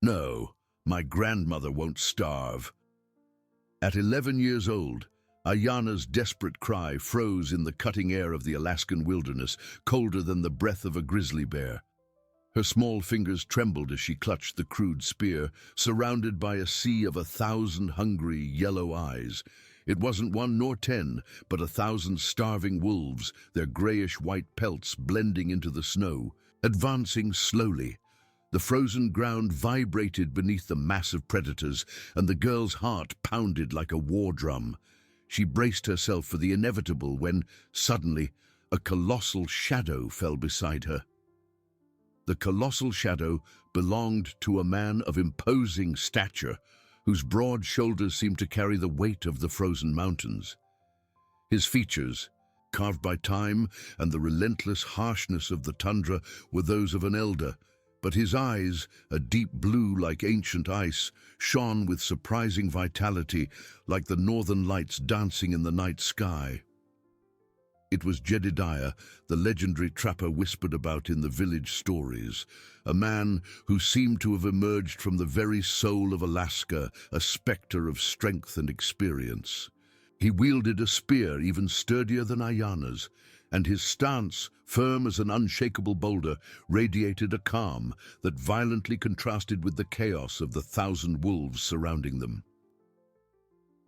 No, my grandmother won't starve. At 11 years old, Ayana's desperate cry froze in the cutting air of the Alaskan wilderness, colder than the breath of a grizzly bear. Her small fingers trembled as she clutched the crude spear, surrounded by a sea of 1,000 hungry, yellow eyes. It wasn't one nor 10, but 1,000 starving wolves, their grayish-white pelts blending into the snow, advancing slowly. The frozen ground vibrated beneath the massive predators, and the girl's heart pounded like a war drum. She braced herself for the inevitable when, suddenly, a colossal shadow fell beside her. The colossal shadow belonged to a man of imposing stature, whose broad shoulders seemed to carry the weight of the frozen mountains. His features, carved by time and the relentless harshness of the tundra, were those of an elder, but his eyes, a deep blue like ancient ice, shone with surprising vitality, like the northern lights dancing in the night sky. It was Jedediah, the legendary trapper whispered about in the village stories, a man who seemed to have emerged from the very soul of Alaska, a specter of strength and experience. He wielded a spear even sturdier than Ayana's, and his stance, firm as an unshakable boulder, radiated a calm that violently contrasted with the chaos of the 1,000 wolves surrounding them.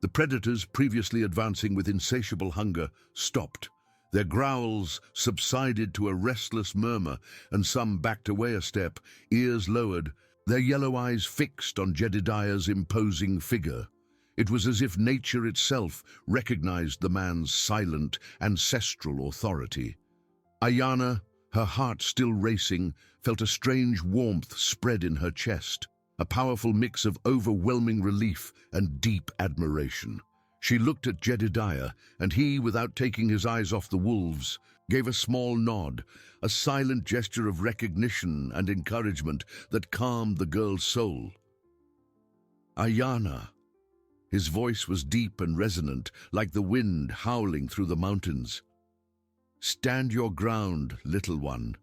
The predators, previously advancing with insatiable hunger, stopped. Their growls subsided to a restless murmur, and some backed away a step, ears lowered, their yellow eyes fixed on Jedediah's imposing figure. It was as if nature itself recognized the man's silent, ancestral authority. Ayana, her heart still racing, felt a strange warmth spread in her chest, a powerful mix of overwhelming relief and deep admiration. She looked at Jedediah, and he, without taking his eyes off the wolves, gave a small nod, a silent gesture of recognition and encouragement that calmed the girl's soul. Ayana. His voice was deep and resonant, like the wind howling through the mountains. Stand your ground, little one.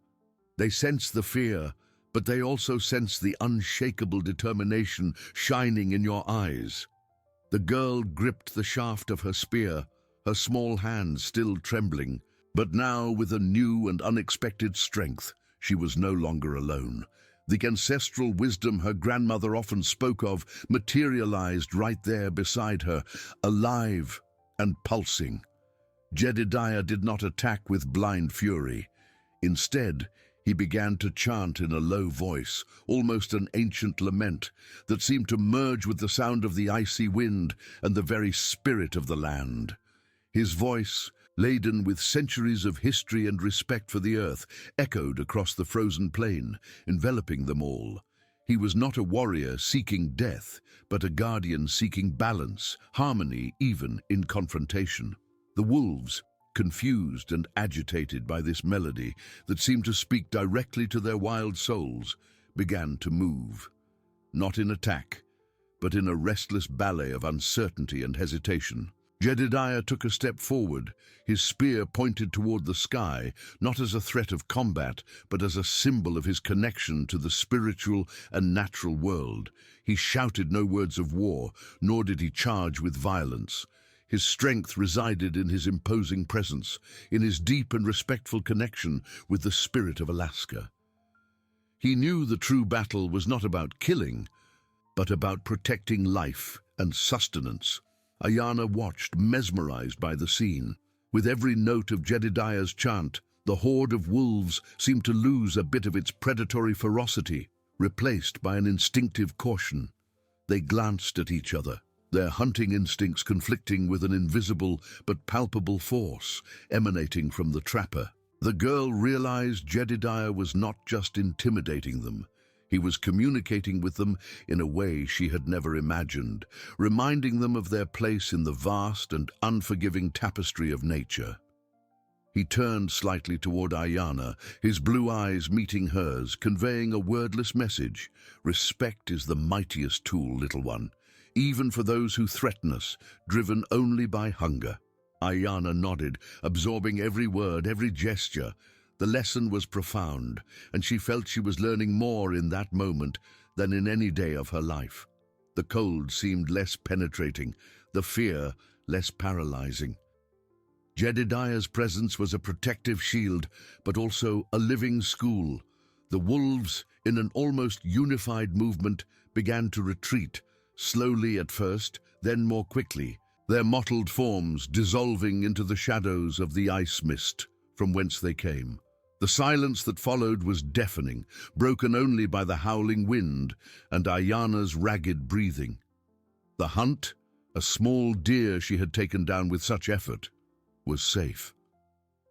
They sense the fear, but they also sense the unshakable determination shining in your eyes. The girl gripped the shaft of her spear, her small hand still trembling, but now with a new and unexpected strength. She was no longer alone. The ancestral wisdom her grandmother often spoke of materialized right there beside her, alive and pulsing. Jedediah did not attack with blind fury. Instead, he began to chant in a low voice, almost an ancient lament, that seemed to merge with the sound of the icy wind and the very spirit of the land. His voice, laden with centuries of history and respect for the earth, echoed across the frozen plain, enveloping them all. He was not a warrior seeking death, but a guardian seeking balance, harmony even in confrontation. The wolves, confused and agitated by this melody that seemed to speak directly to their wild souls, began to move. Not in attack, but in a restless ballet of uncertainty and hesitation. Jedediah took a step forward, his spear pointed toward the sky, not as a threat of combat, but as a symbol of his connection to the spiritual and natural world. He shouted no words of war, nor did he charge with violence. His strength resided in his imposing presence, in his deep and respectful connection with the spirit of Alaska. He knew the true battle was not about killing, but about protecting life and sustenance. Ayana watched, mesmerized by the scene. With every note of Jedediah's chant, the horde of wolves seemed to lose a bit of its predatory ferocity, replaced by an instinctive caution. They glanced at each other, their hunting instincts conflicting with an invisible but palpable force emanating from the trapper. The girl realized Jedediah was not just intimidating them. He was communicating with them in a way she had never imagined, reminding them of their place in the vast and unforgiving tapestry of nature. He turned slightly toward Ayana, his blue eyes meeting hers, conveying a wordless message. Respect is the mightiest tool, little one, even for those who threaten us, driven only by hunger. Ayana nodded, absorbing every word, every gesture. The lesson was profound, and she felt she was learning more in that moment than in any day of her life. The cold seemed less penetrating, the fear less paralyzing. Jedediah's presence was a protective shield, but also a living school. The wolves, in an almost unified movement, began to retreat, slowly at first, then more quickly, their mottled forms dissolving into the shadows of the ice mist from whence they came. The silence that followed was deafening, broken only by the howling wind and Ayana's ragged breathing. The hunt, a small deer she had taken down with such effort, was safe.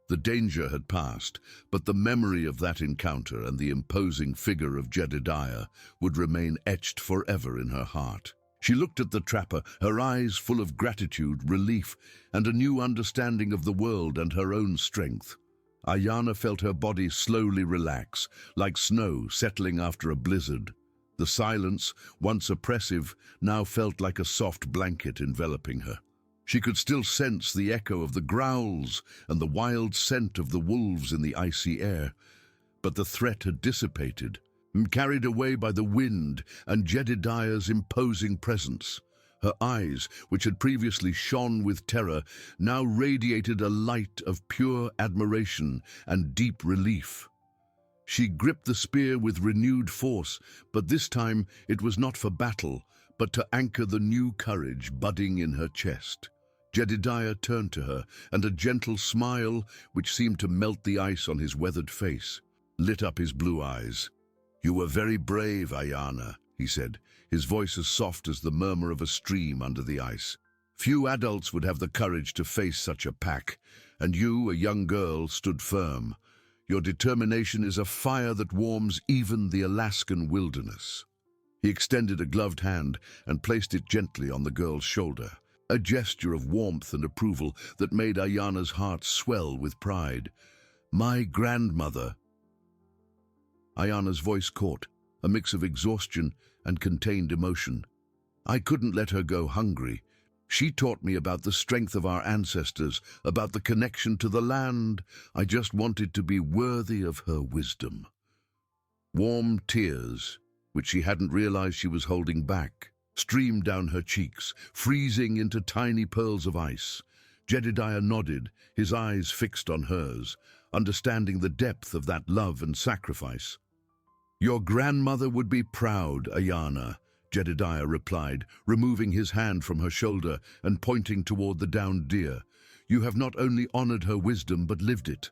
The danger had passed, but the memory of that encounter and the imposing figure of Jedediah would remain etched forever in her heart. She looked at the trapper, her eyes full of gratitude, relief, and a new understanding of the world and her own strength. Ayana felt her body slowly relax, like snow settling after a blizzard. The silence, once oppressive, now felt like a soft blanket enveloping her. She could still sense the echo of the growls and the wild scent of the wolves in the icy air, but the threat had dissipated, carried away by the wind and Jedediah's imposing presence. Her eyes, which had previously shone with terror, now radiated a light of pure admiration and deep relief. She gripped the spear with renewed force, but this time it was not for battle, but to anchor the new courage budding in her chest. Jedediah turned to her, and a gentle smile, which seemed to melt the ice on his weathered face, lit up his blue eyes. "You were very brave, Ayana," he said, his voice as soft as the murmur of a stream under the ice. "Few adults would have the courage to face such a pack, and you, a young girl, stood firm. Your determination is a fire that warms even the Alaskan wilderness." He extended a gloved hand and placed it gently on the girl's shoulder, a gesture of warmth and approval that made Ayana's heart swell with pride. "My grandmother." Ayana's voice caught, a mix of exhaustion and contained emotion. "I couldn't let her go hungry. She taught me about the strength of our ancestors, about the connection to the land. I just wanted to be worthy of her wisdom." Warm tears, which she hadn't realized she was holding back, streamed down her cheeks, freezing into tiny pearls of ice. Jedediah nodded, his eyes fixed on hers, understanding the depth of that love and sacrifice. "Your grandmother would be proud, Ayana," Jedediah replied, removing his hand from her shoulder and pointing toward the downed deer. "You have not only honored her wisdom, but lived it.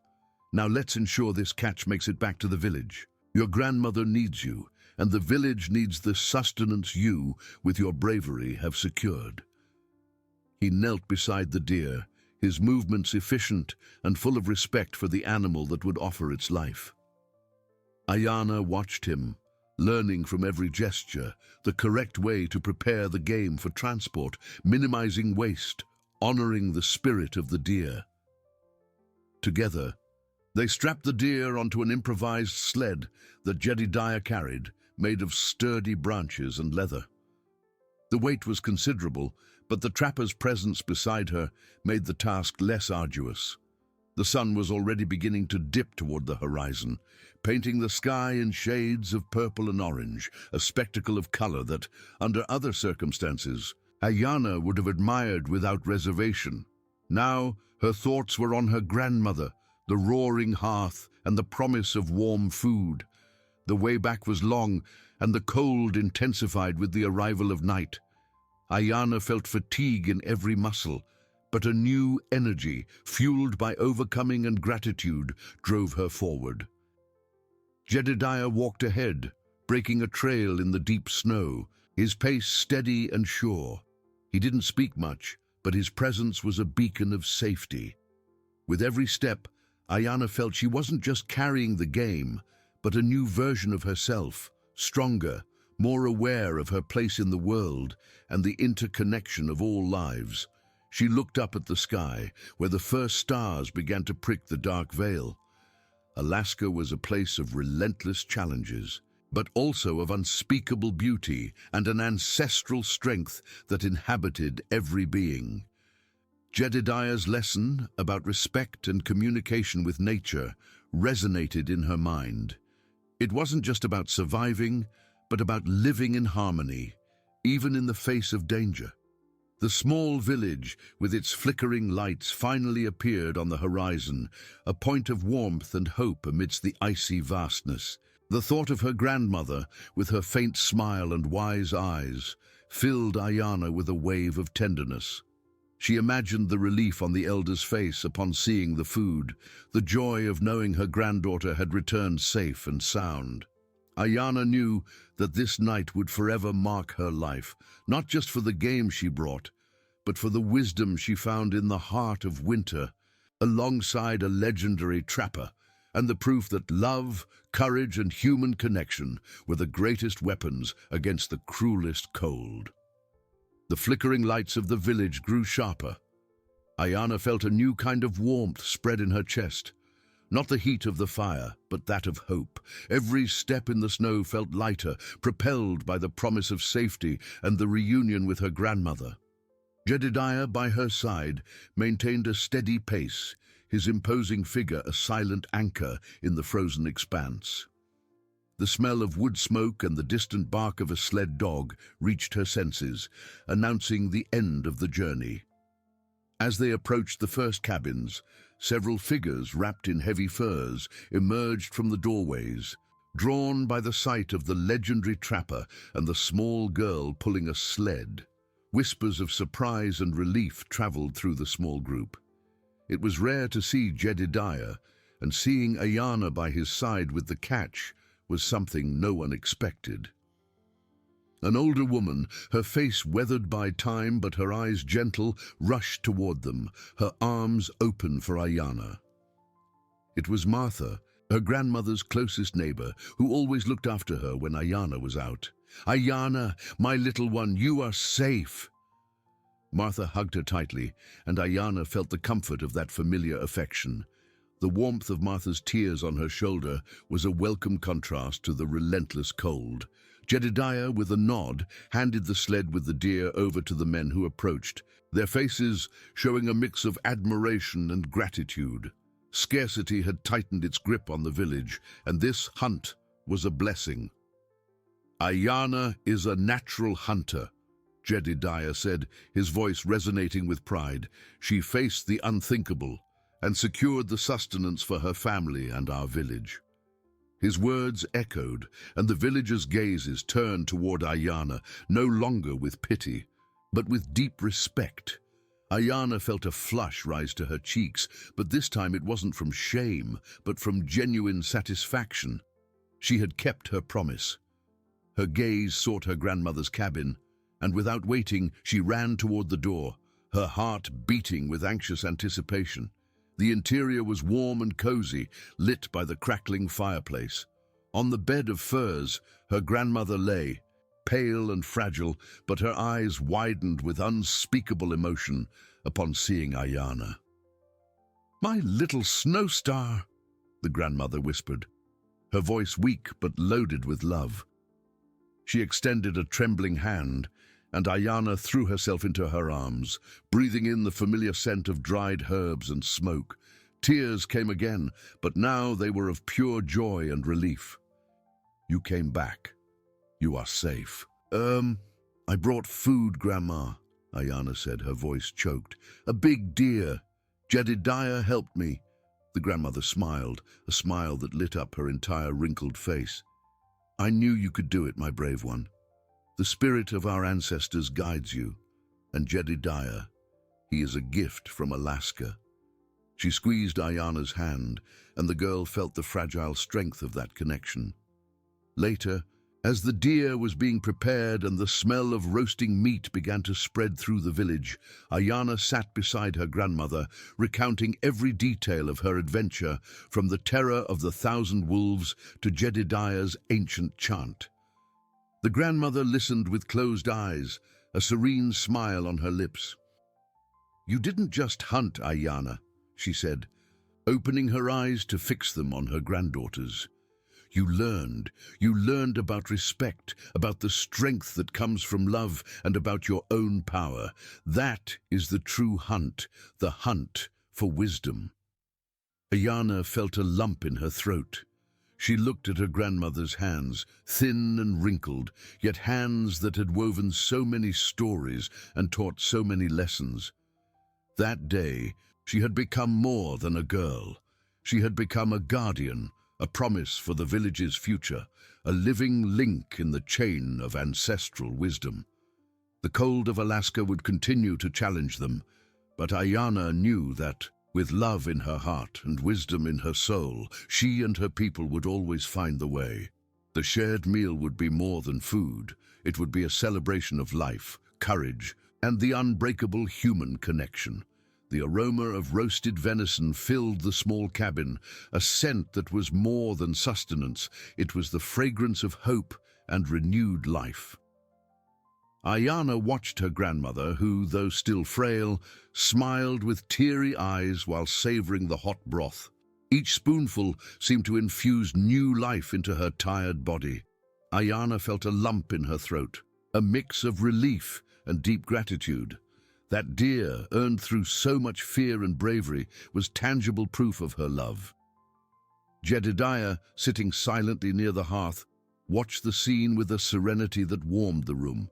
Now let's ensure this catch makes it back to the village. Your grandmother needs you, and the village needs the sustenance you, with your bravery, have secured." He knelt beside the deer, his movements efficient and full of respect for the animal that would offer its life. Ayana watched him, learning from every gesture the correct way to prepare the game for transport, minimizing waste, honoring the spirit of the deer. Together, they strapped the deer onto an improvised sled that Jedediah carried, made of sturdy branches and leather. The weight was considerable, but the trapper's presence beside her made the task less arduous. The sun was already beginning to dip toward the horizon, painting the sky in shades of purple and orange, a spectacle of color that, under other circumstances, Ayana would have admired without reservation. Now, her thoughts were on her grandmother, the roaring hearth, and the promise of warm food. The way back was long, and the cold intensified with the arrival of night. Ayana felt fatigue in every muscle, but a new energy, fueled by overcoming and gratitude, drove her forward. Jedediah walked ahead, breaking a trail in the deep snow, his pace steady and sure. He didn't speak much, but his presence was a beacon of safety. With every step, Ayana felt she wasn't just carrying the game, but a new version of herself, stronger, more aware of her place in the world and the interconnection of all lives. She looked up at the sky, where the first stars began to prick the dark veil. Alaska was a place of relentless challenges, but also of unspeakable beauty and an ancestral strength that inhabited every being. Jedediah's lesson about respect and communication with nature resonated in her mind. It wasn't just about surviving, but about living in harmony, even in the face of danger. The small village, with its flickering lights, finally appeared on the horizon, a point of warmth and hope amidst the icy vastness. The thought of her grandmother, with her faint smile and wise eyes, filled Ayana with a wave of tenderness. She imagined the relief on the elder's face upon seeing the food, the joy of knowing her granddaughter had returned safe and sound. Ayana knew that this night would forever mark her life, not just for the game she brought, but for the wisdom she found in the heart of winter, alongside a legendary trapper, and the proof that love, courage, and human connection were the greatest weapons against the cruelest cold. The flickering lights of the village grew sharper. Ayana felt a new kind of warmth spread in her chest. Not the heat of the fire, but that of hope. Every step in the snow felt lighter, propelled by the promise of safety and the reunion with her grandmother. Jedediah, by her side, maintained a steady pace, his imposing figure a silent anchor in the frozen expanse. The smell of wood smoke and the distant bark of a sled dog reached her senses, announcing the end of the journey. As they approached the first cabins, several figures wrapped in heavy furs emerged from the doorways, drawn by the sight of the legendary trapper and the small girl pulling a sled. Whispers of surprise and relief traveled through the small group. It was rare to see Jedediah, and seeing Ayana by his side with the catch was something no one expected. An older woman, her face weathered by time but her eyes gentle, rushed toward them, her arms open for Ayana. It was Martha, her grandmother's closest neighbor, who always looked after her when Ayana was out. "Ayana, my little one, you are safe." Martha hugged her tightly, and Ayana felt the comfort of that familiar affection. The warmth of Martha's tears on her shoulder was a welcome contrast to the relentless cold. Jedediah, with a nod, handed the sled with the deer over to the men who approached, their faces showing a mix of admiration and gratitude. Scarcity had tightened its grip on the village, and this hunt was a blessing. "Ayana is a natural hunter," Jedediah said, his voice resonating with pride. "She faced the unthinkable and secured the sustenance for her family and our village." His words echoed, and the villagers' gazes turned toward Ayana, no longer with pity, but with deep respect. Ayana felt a flush rise to her cheeks, but this time it wasn't from shame, but from genuine satisfaction. She had kept her promise. Her gaze sought her grandmother's cabin, and without waiting, she ran toward the door, her heart beating with anxious anticipation. The interior was warm and cozy, lit by the crackling fireplace. On the bed of furs, her grandmother lay, pale and fragile, but her eyes widened with unspeakable emotion upon seeing Ayana. "My little snow star," the grandmother whispered, her voice weak but loaded with love. She extended a trembling hand, and Ayana threw herself into her arms, breathing in the familiar scent of dried herbs and smoke. Tears came again, but now they were of pure joy and relief. "You came back. You are safe." I brought food, Grandma," Ayana said, her voice choked. "A big deer. Jedediah helped me." The grandmother smiled, a smile that lit up her entire wrinkled face. "I knew you could do it, my brave one. The spirit of our ancestors guides you, and Jedediah, he is a gift from Alaska." She squeezed Ayana's hand, and the girl felt the fragile strength of that connection. Later, as the deer was being prepared and the smell of roasting meat began to spread through the village, Ayana sat beside her grandmother, recounting every detail of her adventure, from the terror of the 1,000 wolves to Jedediah's ancient chant. The grandmother listened with closed eyes, a serene smile on her lips. "You didn't just hunt, Ayana," she said, opening her eyes to fix them on her granddaughters. You learned about respect, about the strength that comes from love, and about your own power. That is the true hunt, the hunt for wisdom." Ayana felt a lump in her throat. She looked at her grandmother's hands, thin and wrinkled, yet hands that had woven so many stories and taught so many lessons. That day, she had become more than a girl. She had become a guardian, a promise for the village's future, a living link in the chain of ancestral wisdom. The cold of Alaska would continue to challenge them, but Ayana knew that, with love in her heart and wisdom in her soul, she and her people would always find the way. The shared meal would be more than food. It would be a celebration of life, courage, and the unbreakable human connection. The aroma of roasted venison filled the small cabin, a scent that was more than sustenance. It was the fragrance of hope and renewed life. Ayana watched her grandmother, who, though still frail, smiled with teary eyes while savoring the hot broth. Each spoonful seemed to infuse new life into her tired body. Ayana felt a lump in her throat, a mix of relief and deep gratitude. That deer, earned through so much fear and bravery, was tangible proof of her love. Jedediah, sitting silently near the hearth, watched the scene with a serenity that warmed the room.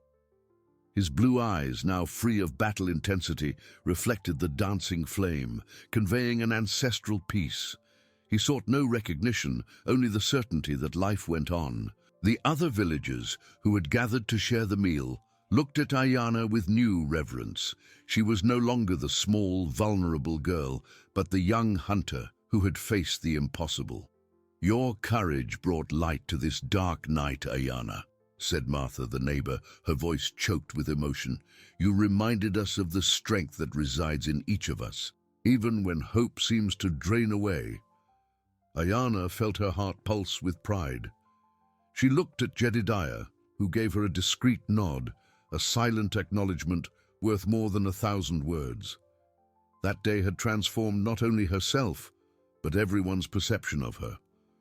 His blue eyes, now free of battle intensity, reflected the dancing flame, conveying an ancestral peace. He sought no recognition, only the certainty that life went on. The other villagers, who had gathered to share the meal, looked at Ayana with new reverence. She was no longer the small, vulnerable girl, but the young hunter who had faced the impossible. "Your courage brought light to this dark night, Ayana," said Martha, the neighbor, her voice choked with emotion. "You reminded us of the strength that resides in each of us, even when hope seems to drain away." Ayana felt her heart pulse with pride. She looked at Jedediah, who gave her a discreet nod, a silent acknowledgement worth more than 1,000 words. That day had transformed not only herself, but everyone's perception of her.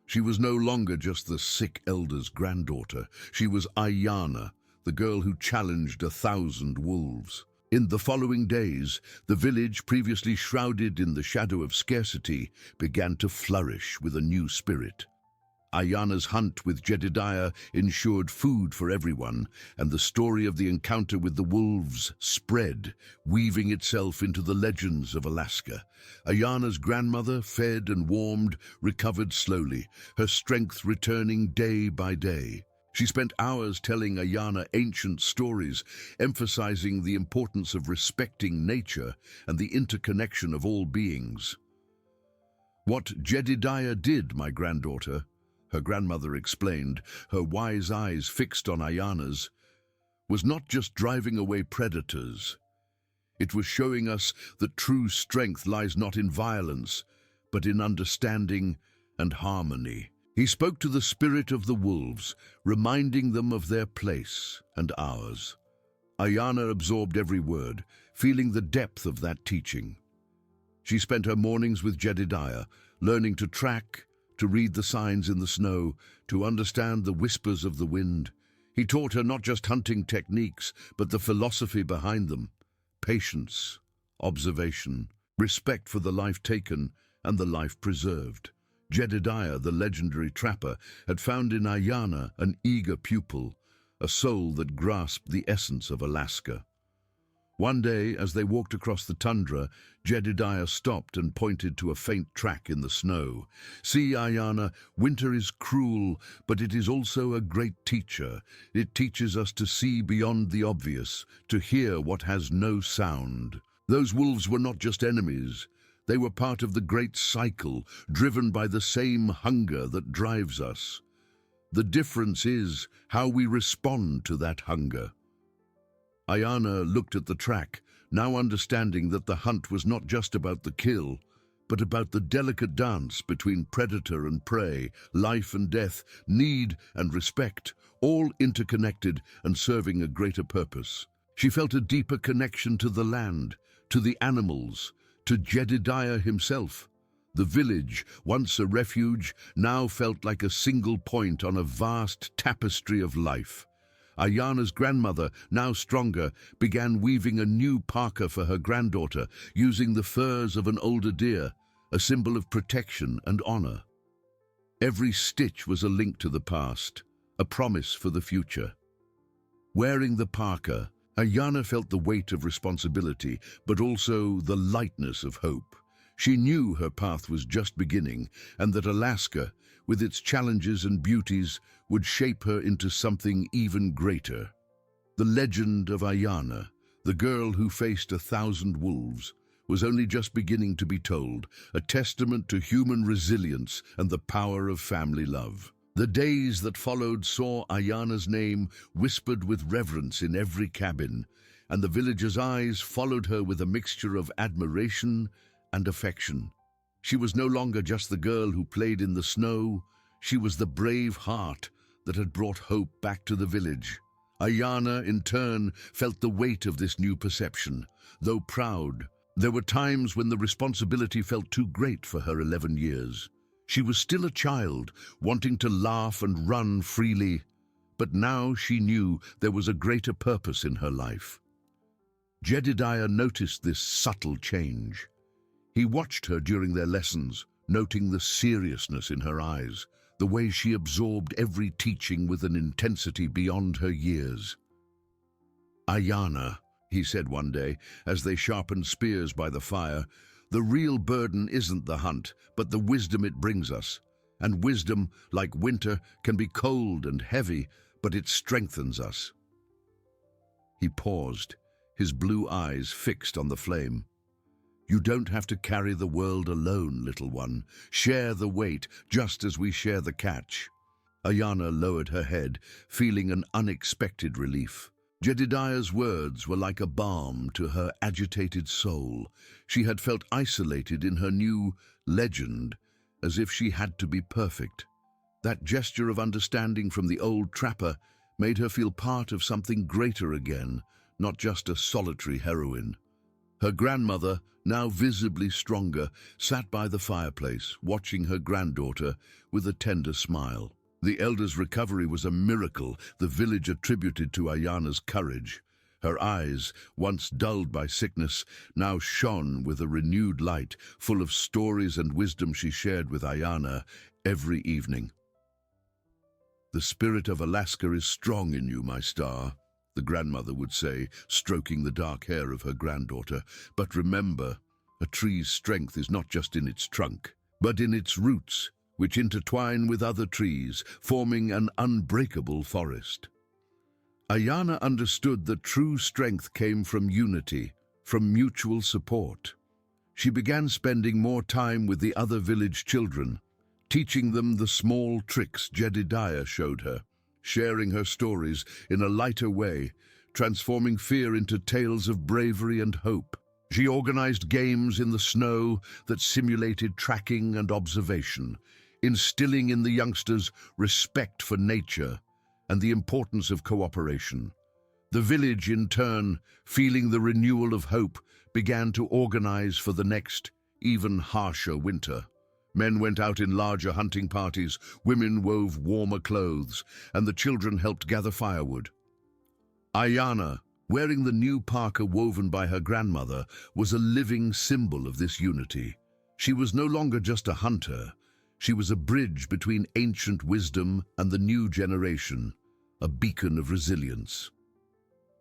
She was no longer just the sick elder's granddaughter. She was Ayana, the girl who challenged 1,000 wolves. In the following days, the village, previously shrouded in the shadow of scarcity, began to flourish with a new spirit. Ayana's hunt with Jedediah ensured food for everyone, and the story of the encounter with the wolves spread, weaving itself into the legends of Alaska. Ayana's grandmother, fed and warmed, recovered slowly, her strength returning day by day. She spent hours telling Ayana ancient stories, emphasizing the importance of respecting nature and the interconnection of all beings. "What Jedediah did, my granddaughter," her grandmother explained, her wise eyes fixed on Ayana's, "was not just driving away predators. It was showing us that true strength lies not in violence, but in understanding and harmony." He spoke to the spirit of the wolves, reminding them of their place and ours. Ayana absorbed every word, feeling the depth of that teaching. She spent her mornings with Jedediah, learning to track, to read the signs in the snow, to understand the whispers of the wind. He taught her not just hunting techniques, but the philosophy behind them: patience, observation, respect for the life taken and the life preserved. Jedediah, the legendary trapper, had found in Ayana an eager pupil, a soul that grasped the essence of Alaska. One day, as they walked across the tundra, Jedediah stopped and pointed to a faint track in the snow. "See, Ayana, winter is cruel, but it is also a great teacher. It teaches us to see beyond the obvious, to hear what has no sound." Those wolves were not just enemies. They were part of the great cycle, driven by the same hunger that drives us. The difference is how we respond to that hunger. Ayana looked at the track, now understanding that the hunt was not just about the kill, but about the delicate dance between predator and prey, life and death, need and respect, all interconnected and serving a greater purpose. She felt a deeper connection to the land, to the animals, to Jedediah himself. The village, once a refuge, now felt like a single point on a vast tapestry of life. Ayana's grandmother, now stronger, began weaving a new parka for her granddaughter, using the furs of an older deer, a symbol of protection and honor. Every stitch was a link to the past, a promise for the future. Wearing the parka, Ayana felt the weight of responsibility, but also the lightness of hope. She knew her path was just beginning, and that Alaska, with its challenges and beauties, would shape her into something even greater. The legend of Ayana, the girl who faced 1,000 wolves, was only just beginning to be told, a testament to human resilience and the power of family love. The days that followed saw Ayana's name whispered with reverence in every cabin, and the villagers' eyes followed her with a mixture of admiration and affection. She was no longer just the girl who played in the snow, she was the brave heart that had brought hope back to the village. Ayana, in turn, felt the weight of this new perception. Though proud, there were times when the responsibility felt too great for her 11 years. She was still a child, wanting to laugh and run freely, but now she knew there was a greater purpose in her life. Jedediah noticed this subtle change. He watched her during their lessons, noting the seriousness in her eyes, the way she absorbed every teaching with an intensity beyond her years. "Ayana," he said one day, as they sharpened spears by the fire, "the real burden isn't the hunt, but the wisdom it brings us. And wisdom, like winter, can be cold and heavy, but it strengthens us." He paused, his blue eyes fixed on the flame. "You don't have to carry the world alone, little one. Share the weight, just as we share the catch." Ayana lowered her head, feeling an unexpected relief. Jedediah's words were like a balm to her agitated soul. She had felt isolated in her new legend, as if she had to be perfect. That gesture of understanding from the old trapper made her feel part of something greater again, not just a solitary heroine. Her grandmother, now visibly stronger, sat by the fireplace, watching her granddaughter with a tender smile. The elder's recovery was a miracle the village attributed to Ayana's courage. Her eyes, once dulled by sickness, now shone with a renewed light, full of stories and wisdom she shared with Ayana every evening. "The spirit of Alaska is strong in you, my star," the grandmother would say, stroking the dark hair of her granddaughter. "But remember, a tree's strength is not just in its trunk, but in its roots, which intertwine with other trees, forming an unbreakable forest." Ayana understood that true strength came from unity, from mutual support. She began spending more time with the other village children, teaching them the small tricks Jedediah showed her, sharing her stories in a lighter way, transforming fear into tales of bravery and hope. She organized games in the snow that simulated tracking and observation, instilling in the youngsters respect for nature and the importance of cooperation. The village, in turn, feeling the renewal of hope, began to organize for the next, even harsher winter. Men went out in larger hunting parties, women wove warmer clothes, and the children helped gather firewood. Ayana, wearing the new parka woven by her grandmother, was a living symbol of this unity. She was no longer just a hunter. She was a bridge between ancient wisdom and the new generation, a beacon of resilience.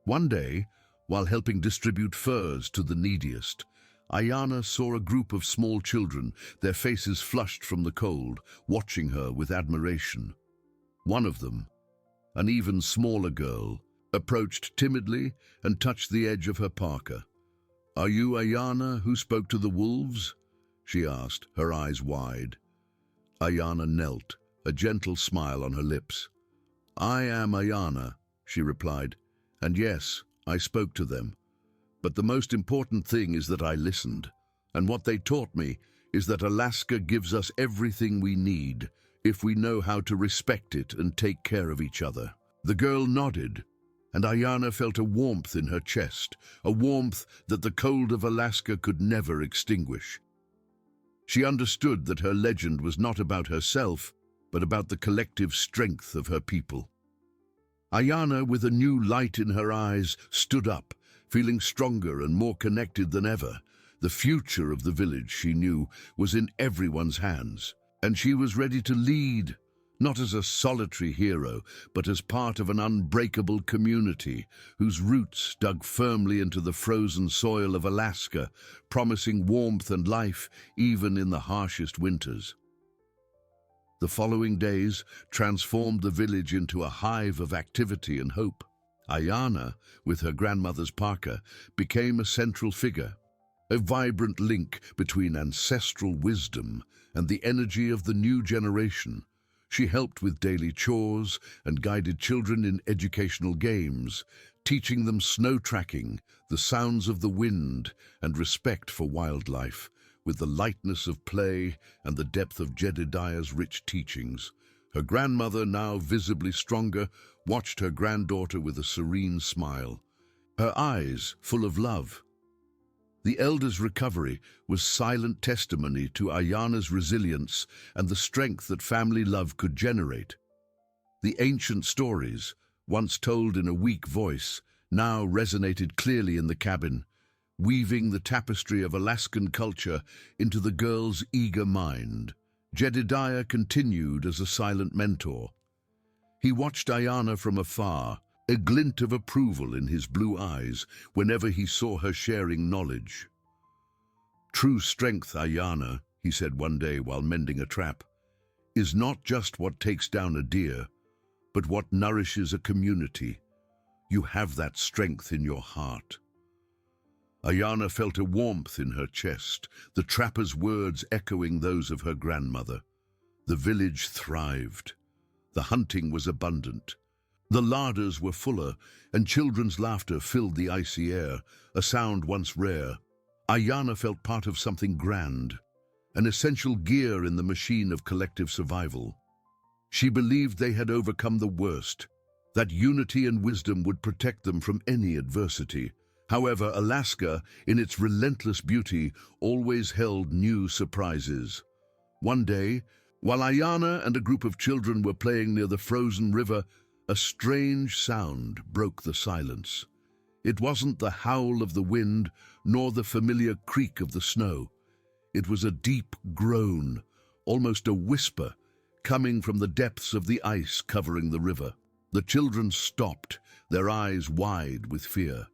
One day, while helping distribute furs to the neediest, Ayana saw a group of small children, their faces flushed from the cold, watching her with admiration. One of them, an even smaller girl, approached timidly and touched the edge of her parka. "Are you Ayana who spoke to the wolves?" she asked, her eyes wide. Ayana knelt, a gentle smile on her lips. "I am Ayana," she replied, "and yes, I spoke to them. But the most important thing is that I listened, and what they taught me is that Alaska gives us everything we need if we know how to respect it and take care of each other." The girl nodded, and Ayana felt a warmth in her chest, a warmth that the cold of Alaska could never extinguish. She understood that her legend was not about herself, but about the collective strength of her people. Ayana, with a new light in her eyes, stood up, feeling stronger and more connected than ever. The future of the village, she knew, was in everyone's hands, and she was ready to lead, not as a solitary hero, but as part of an unbreakable community whose roots dug firmly into the frozen soil of Alaska, promising warmth and life even in the harshest winters. The following days transformed the village into a hive of activity and hope. Ayana, with her grandmother's parka, became a central figure, a vibrant link between ancestral wisdom and the energy of the new generation. She helped with daily chores and guided children in educational games, teaching them snow tracking, the sounds of the wind, and respect for wildlife. With the lightness of play and the depth of Jedediah's rich teachings, her grandmother, now visibly stronger, watched her granddaughter with a serene smile, her eyes full of love. The elder's recovery was silent testimony to Ayana's resilience and the strength that family love could generate. The ancient stories, once told in a weak voice, now resonated clearly in the cabin, weaving the tapestry of Alaskan culture into the girl's eager mind. Jedediah continued as a silent mentor. He watched Ayana from afar, a glint of approval in his blue eyes whenever he saw her sharing knowledge. "True strength, Ayana," he said one day while mending a trap, "is not just what takes down a deer, but what nourishes a community. You have that strength in your heart." Ayana felt a warmth in her chest, the trapper's words echoing those of her grandmother. The village thrived. The hunting was abundant. The larders were fuller, and children's laughter filled the icy air, a sound once rare. Ayana felt part of something grand, an essential gear in the machine of collective survival. She believed they had overcome the worst, that unity and wisdom would protect them from any adversity. However, Alaska, in its relentless beauty, always held new surprises. One day, while Ayana and a group of children were playing near the frozen river, a strange sound broke the silence. It wasn't the howl of the wind, nor the familiar creak of the snow. It was a deep groan, almost a whisper, coming from the depths of the ice covering the river. The children stopped, their eyes wide with fear.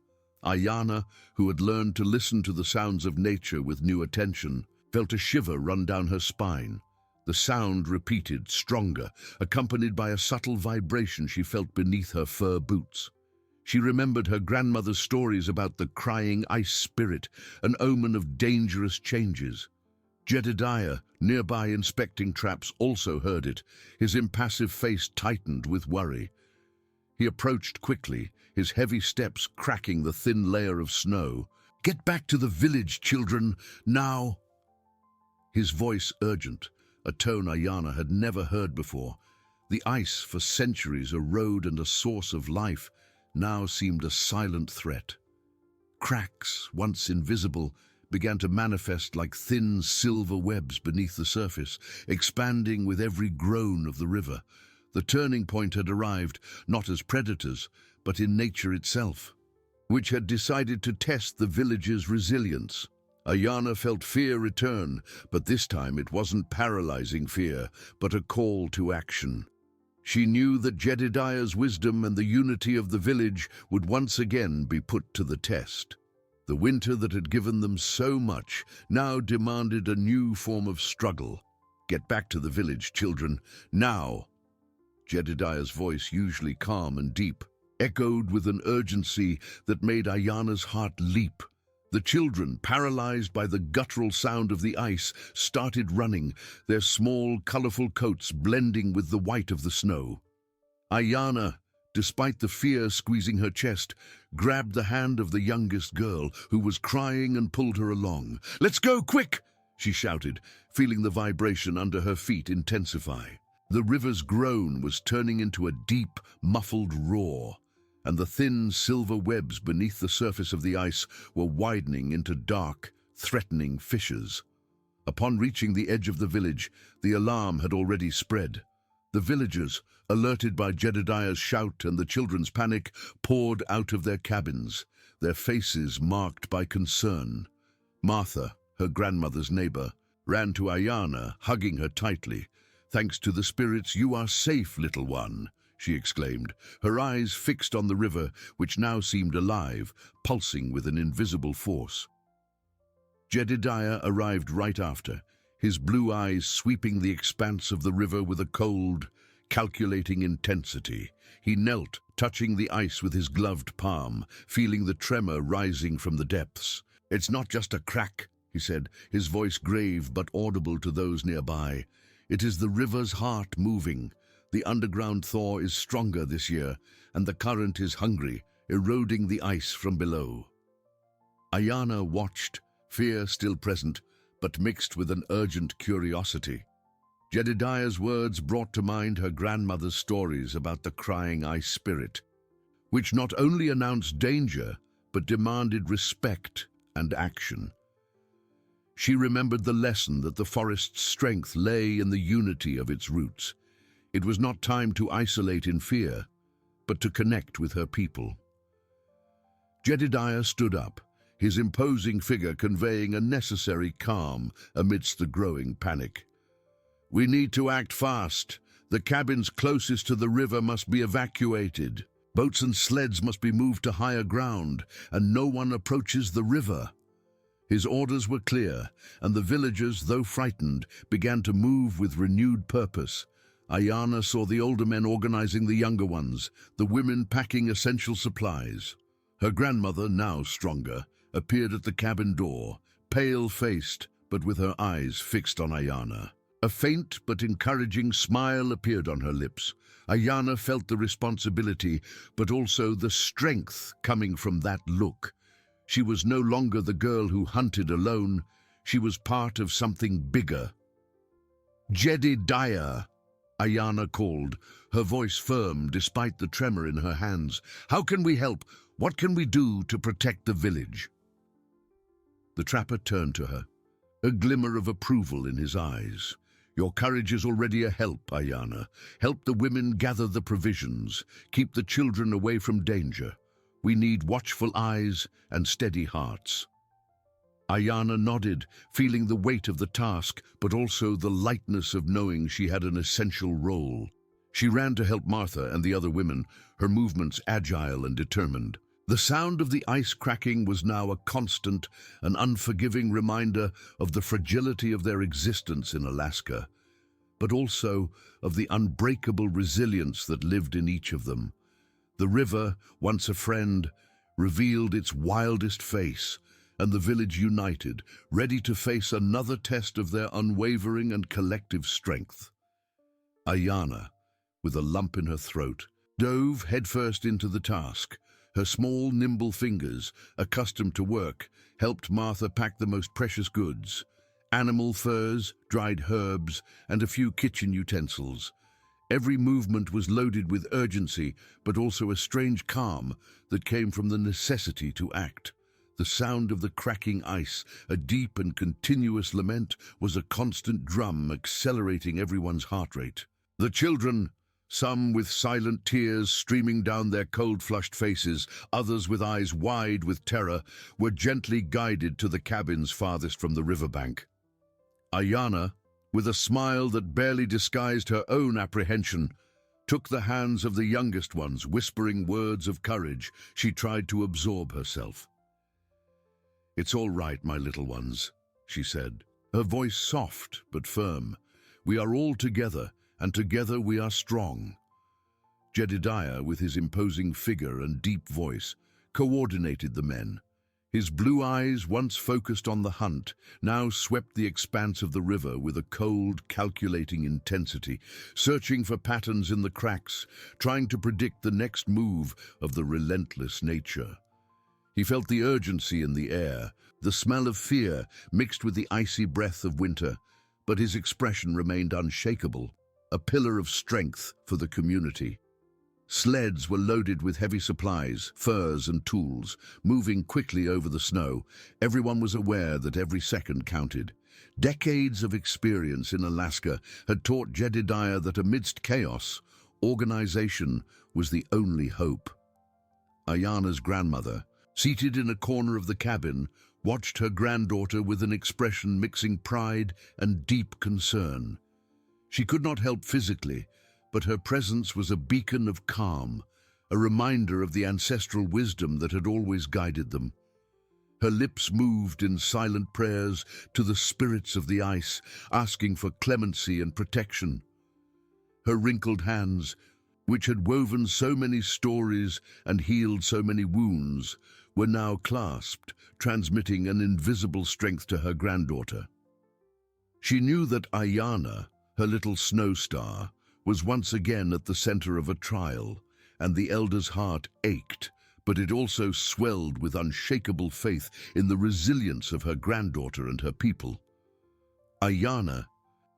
Ayana, who had learned to listen to the sounds of nature with new attention, felt a shiver run down her spine. The sound repeated, stronger, accompanied by a subtle vibration she felt beneath her fur boots. She remembered her grandmother's stories about the crying ice spirit, an omen of dangerous changes. Jedediah, nearby inspecting traps, also heard it. His impassive face tightened with worry. He approached quickly, his heavy steps cracking the thin layer of snow. "Get back to the village, children, now!" His voice urgent, a tone Ayana had never heard before. The ice, for centuries a road and a source of life, now seemed a silent threat. Cracks, once invisible, began to manifest like thin silver webs beneath the surface, expanding with every groan of the river. The turning point had arrived, not as predators, but in nature itself, which had decided to test the village's resilience. Ayana felt fear return, but this time it wasn't paralyzing fear, but a call to action. She knew that Jedediah's wisdom and the unity of the village would once again be put to the test. The winter that had given them so much now demanded a new form of struggle. "Get back to the village, children, now!" Jedediah's voice, usually calm and deep, echoed with an urgency that made Ayana's heart leap. The children, paralyzed by the guttural sound of the ice, started running, their small, colorful coats blending with the white of the snow. Ayana, despite the fear squeezing her chest, grabbed the hand of the youngest girl, who was crying, and pulled her along. "Let's go, quick!" she shouted, feeling the vibration under her feet intensify. The river's groan was turning into a deep, muffled roar, and the thin silver webs beneath the surface of the ice were widening into dark, threatening fissures. Upon reaching the edge of the village, the alarm had already spread. The villagers, alerted by Jedediah's shout and the children's panic, poured out of their cabins, their faces marked by concern. Martha, her grandmother's neighbor, ran to Ayana, hugging her tightly. "Thanks to the spirits, you are safe, little one," she exclaimed, her eyes fixed on the river, which now seemed alive, pulsing with an invisible force. Jedediah arrived right after, his blue eyes sweeping the expanse of the river with a cold, calculating intensity. He knelt, touching the ice with his gloved palm, feeling the tremor rising from the depths. "It's not just a crack," he said, his voice grave but audible to those nearby. "It is the river's heart moving. The underground thaw is stronger this year, and the current is hungry, eroding the ice from below." Ayana watched, fear still present, but mixed with an urgent curiosity. Jedediah's words brought to mind her grandmother's stories about the crying ice spirit, which not only announced danger, but demanded respect and action. She remembered the lesson that the forest's strength lay in the unity of its roots. It was not time to isolate in fear, but to connect with her people. Jedediah stood up, his imposing figure conveying a necessary calm amidst the growing panic. "We need to act fast. The cabins closest to the river must be evacuated. Boats and sleds must be moved to higher ground, and no one approaches the river." His orders were clear, and the villagers, though frightened, began to move with renewed purpose. Ayana saw the older men organizing the younger ones, the women packing essential supplies. Her grandmother, now stronger, appeared at the cabin door, pale-faced, but with her eyes fixed on Ayana. A faint but encouraging smile appeared on her lips. Ayana felt the responsibility, but also the strength coming from that look. She was no longer the girl who hunted alone. She was part of something bigger. "Jedediah," Ayana called, her voice firm despite the tremor in her hands. "How can we help? What can we do to protect the village?" The trapper turned to her, a glimmer of approval in his eyes. "Your courage is already a help, Ayana. Help the women gather the provisions. Keep the children away from danger. We need watchful eyes and steady hearts." Ayana nodded, feeling the weight of the task, but also the lightness of knowing she had an essential role. She ran to help Martha and the other women, her movements agile and determined. The sound of the ice cracking was now a constant, an unforgiving reminder of the fragility of their existence in Alaska, but also of the unbreakable resilience that lived in each of them. The river, once a friend, revealed its wildest face, and the village united, ready to face another test of their unwavering and collective strength. Ayana, with a lump in her throat, dove headfirst into the task. Her small, nimble fingers, accustomed to work, helped Martha pack the most precious goods: animal furs, dried herbs, and a few kitchen utensils. Every movement was loaded with urgency, but also a strange calm that came from the necessity to act. The sound of the cracking ice, a deep and continuous lament, was a constant drum accelerating everyone's heart rate. The children, some with silent tears streaming down their cold-flushed faces, others with eyes wide with terror, were gently guided to the cabins farthest from the riverbank. Ayana, with a smile that barely disguised her own apprehension, took the hands of the youngest ones, whispering words of courage. She tried to absorb herself. "It's all right, my little ones," she said, her voice soft but firm. "We are all together, and together we are strong." Jedediah, with his imposing figure and deep voice, coordinated the men. His blue eyes, once focused on the hunt, now swept the expanse of the river with a cold, calculating intensity, searching for patterns in the cracks, trying to predict the next move of the relentless nature. He felt the urgency in the air, the smell of fear mixed with the icy breath of winter, but his expression remained unshakable, a pillar of strength for the community. Sleds were loaded with heavy supplies, furs and tools, moving quickly over the snow. Everyone was aware that every second counted. Decades of experience in Alaska had taught Jedediah that amidst chaos, organization was the only hope. Ayana's grandmother, seated in a corner of the cabin, watched her granddaughter with an expression mixing pride and deep concern. She could not help physically, but her presence was a beacon of calm, a reminder of the ancestral wisdom that had always guided them. Her lips moved in silent prayers to the spirits of the ice, asking for clemency and protection. Her wrinkled hands, which had woven so many stories and healed so many wounds, were now clasped, transmitting an invisible strength to her granddaughter. She knew that Ayana, her little snow star, was once again at the center of a trial, and the elder's heart ached, but it also swelled with unshakable faith in the resilience of her granddaughter and her people. Ayana,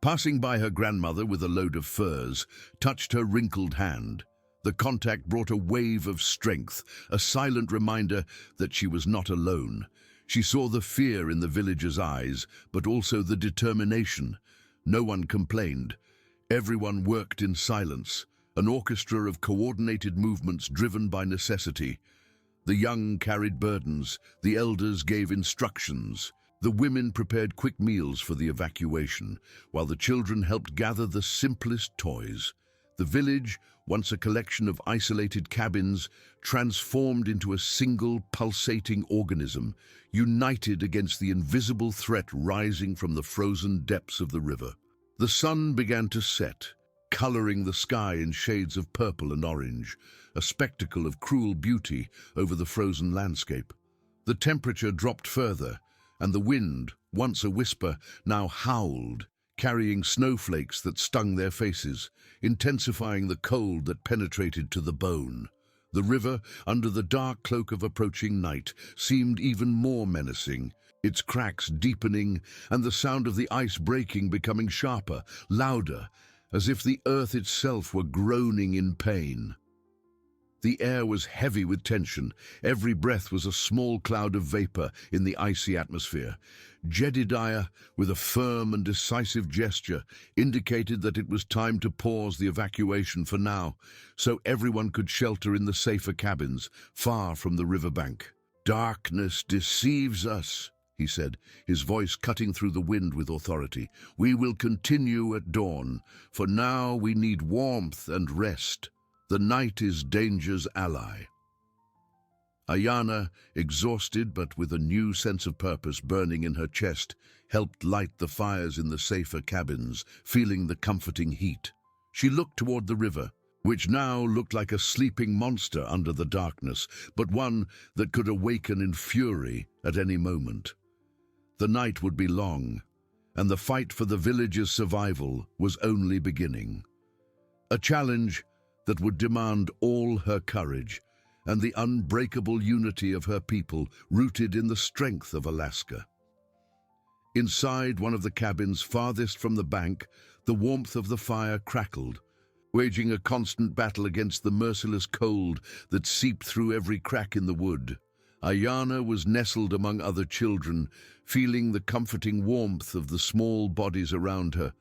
passing by her grandmother with a load of furs, touched her wrinkled hand. The contact brought a wave of strength, a silent reminder that she was not alone. She saw the fear in the villagers' eyes, but also the determination. No one complained. Everyone worked in silence, an orchestra of coordinated movements driven by necessity. The young carried burdens, the elders gave instructions. The women prepared quick meals for the evacuation, while the children helped gather the simplest toys. The village, once a collection of isolated cabins, transformed into a single pulsating organism, united against the invisible threat rising from the frozen depths of the river. The sun began to set, coloring the sky in shades of purple and orange, a spectacle of cruel beauty over the frozen landscape. The temperature dropped further, and the wind, once a whisper, now howled, carrying snowflakes that stung their faces, intensifying the cold that penetrated to the bone. The river, under the dark cloak of approaching night, seemed even more menacing, its cracks deepening and the sound of the ice breaking becoming sharper, louder, as if the earth itself were groaning in pain. The air was heavy with tension. Every breath was a small cloud of vapor in the icy atmosphere. Jedediah, with a firm and decisive gesture, indicated that it was time to pause the evacuation for now, so everyone could shelter in the safer cabins, far from the riverbank. "Darkness deceives us," he said, his voice cutting through the wind with authority. "We will continue at dawn, for now we need warmth and rest. The night is danger's ally." Ayana, exhausted but with a new sense of purpose burning in her chest, helped light the fires in the safer cabins, feeling the comforting heat. She looked toward the river, which now looked like a sleeping monster under the darkness, but one that could awaken in fury at any moment. The night would be long, and the fight for the village's survival was only beginning. A challenge that would demand all her courage and the unbreakable unity of her people rooted in the strength of Alaska. Inside one of the cabins farthest from the bank, the warmth of the fire crackled, waging a constant battle against the merciless cold that seeped through every crack in the wood. Ayana was nestled among other children, feeling the comforting warmth of the small bodies around her,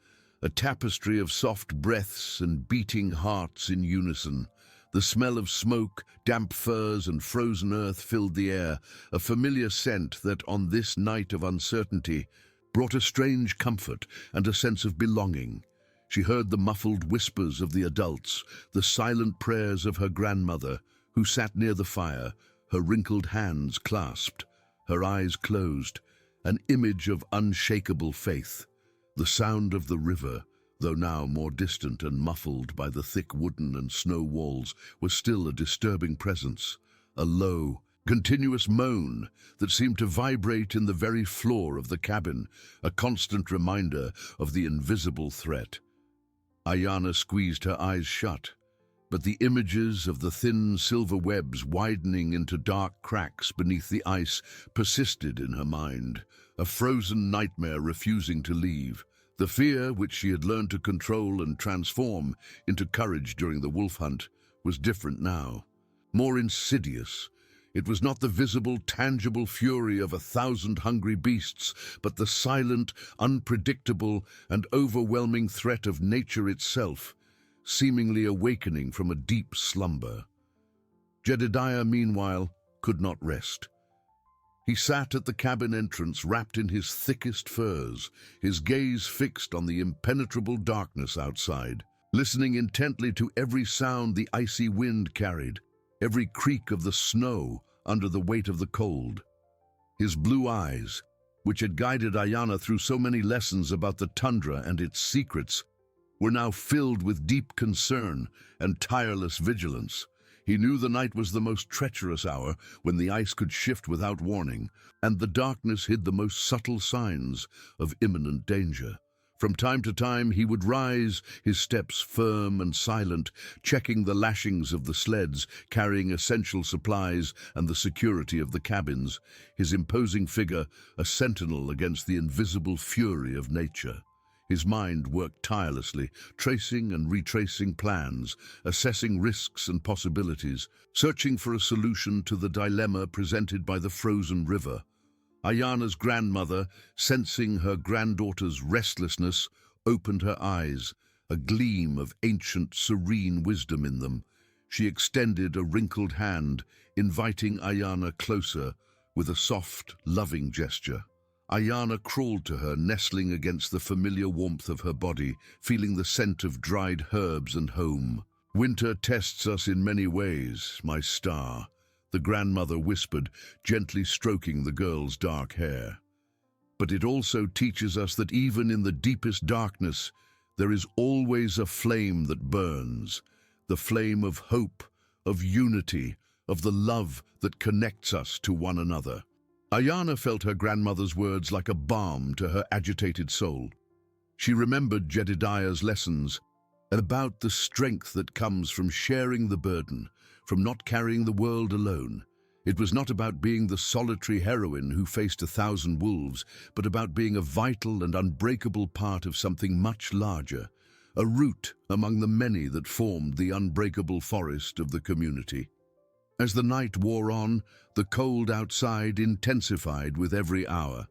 a tapestry of soft breaths and beating hearts in unison. The smell of smoke, damp furs, and frozen earth filled the air, a familiar scent that, on this night of uncertainty, brought a strange comfort and a sense of belonging. She heard the muffled whispers of the adults, the silent prayers of her grandmother, who sat near the fire, her wrinkled hands clasped, her eyes closed, an image of unshakable faith. The sound of the river, though now more distant and muffled by the thick wooden and snow walls, was still a disturbing presence, a low, continuous moan that seemed to vibrate in the very floor of the cabin, a constant reminder of the invisible threat. Ayana squeezed her eyes shut, but the images of the thin silver webs widening into dark cracks beneath the ice persisted in her mind, a frozen nightmare refusing to leave. The fear, which she had learned to control and transform into courage during the wolf hunt, was different now, more insidious. It was not the visible, tangible fury of 1,000 hungry beasts, but the silent, unpredictable, and overwhelming threat of nature itself, seemingly awakening from a deep slumber. Jedediah, meanwhile, could not rest. He sat at the cabin entrance wrapped in his thickest furs, his gaze fixed on the impenetrable darkness outside, listening intently to every sound the icy wind carried, every creak of the snow under the weight of the cold. His blue eyes, which had guided Ayana through so many lessons about the tundra and its secrets, were now filled with deep concern and tireless vigilance. He knew the night was the most treacherous hour, when the ice could shift without warning, and the darkness hid the most subtle signs of imminent danger. From time to time he would rise, his steps firm and silent, checking the lashings of the sleds, carrying essential supplies and the security of the cabins, his imposing figure a sentinel against the invisible fury of nature. His mind worked tirelessly, tracing and retracing plans, assessing risks and possibilities, searching for a solution to the dilemma presented by the frozen river. Ayana's grandmother, sensing her granddaughter's restlessness, opened her eyes, a gleam of ancient, serene wisdom in them. She extended a wrinkled hand, inviting Ayana closer with a soft, loving gesture. Ayana crawled to her, nestling against the familiar warmth of her body, feeling the scent of dried herbs and home. "Winter tests us in many ways, my star," the grandmother whispered, gently stroking the girl's dark hair. "But it also teaches us that even in the deepest darkness, there is always a flame that burns, the flame of hope, of unity, of the love that connects us to one another." Ayana felt her grandmother's words like a balm to her agitated soul. She remembered Jedediah's lessons about the strength that comes from sharing the burden, from not carrying the world alone. It was not about being the solitary heroine who faced 1,000 wolves, but about being a vital and unbreakable part of something much larger, a root among the many that formed the unbreakable forest of the community. As the night wore on, the cold outside intensified with every hour,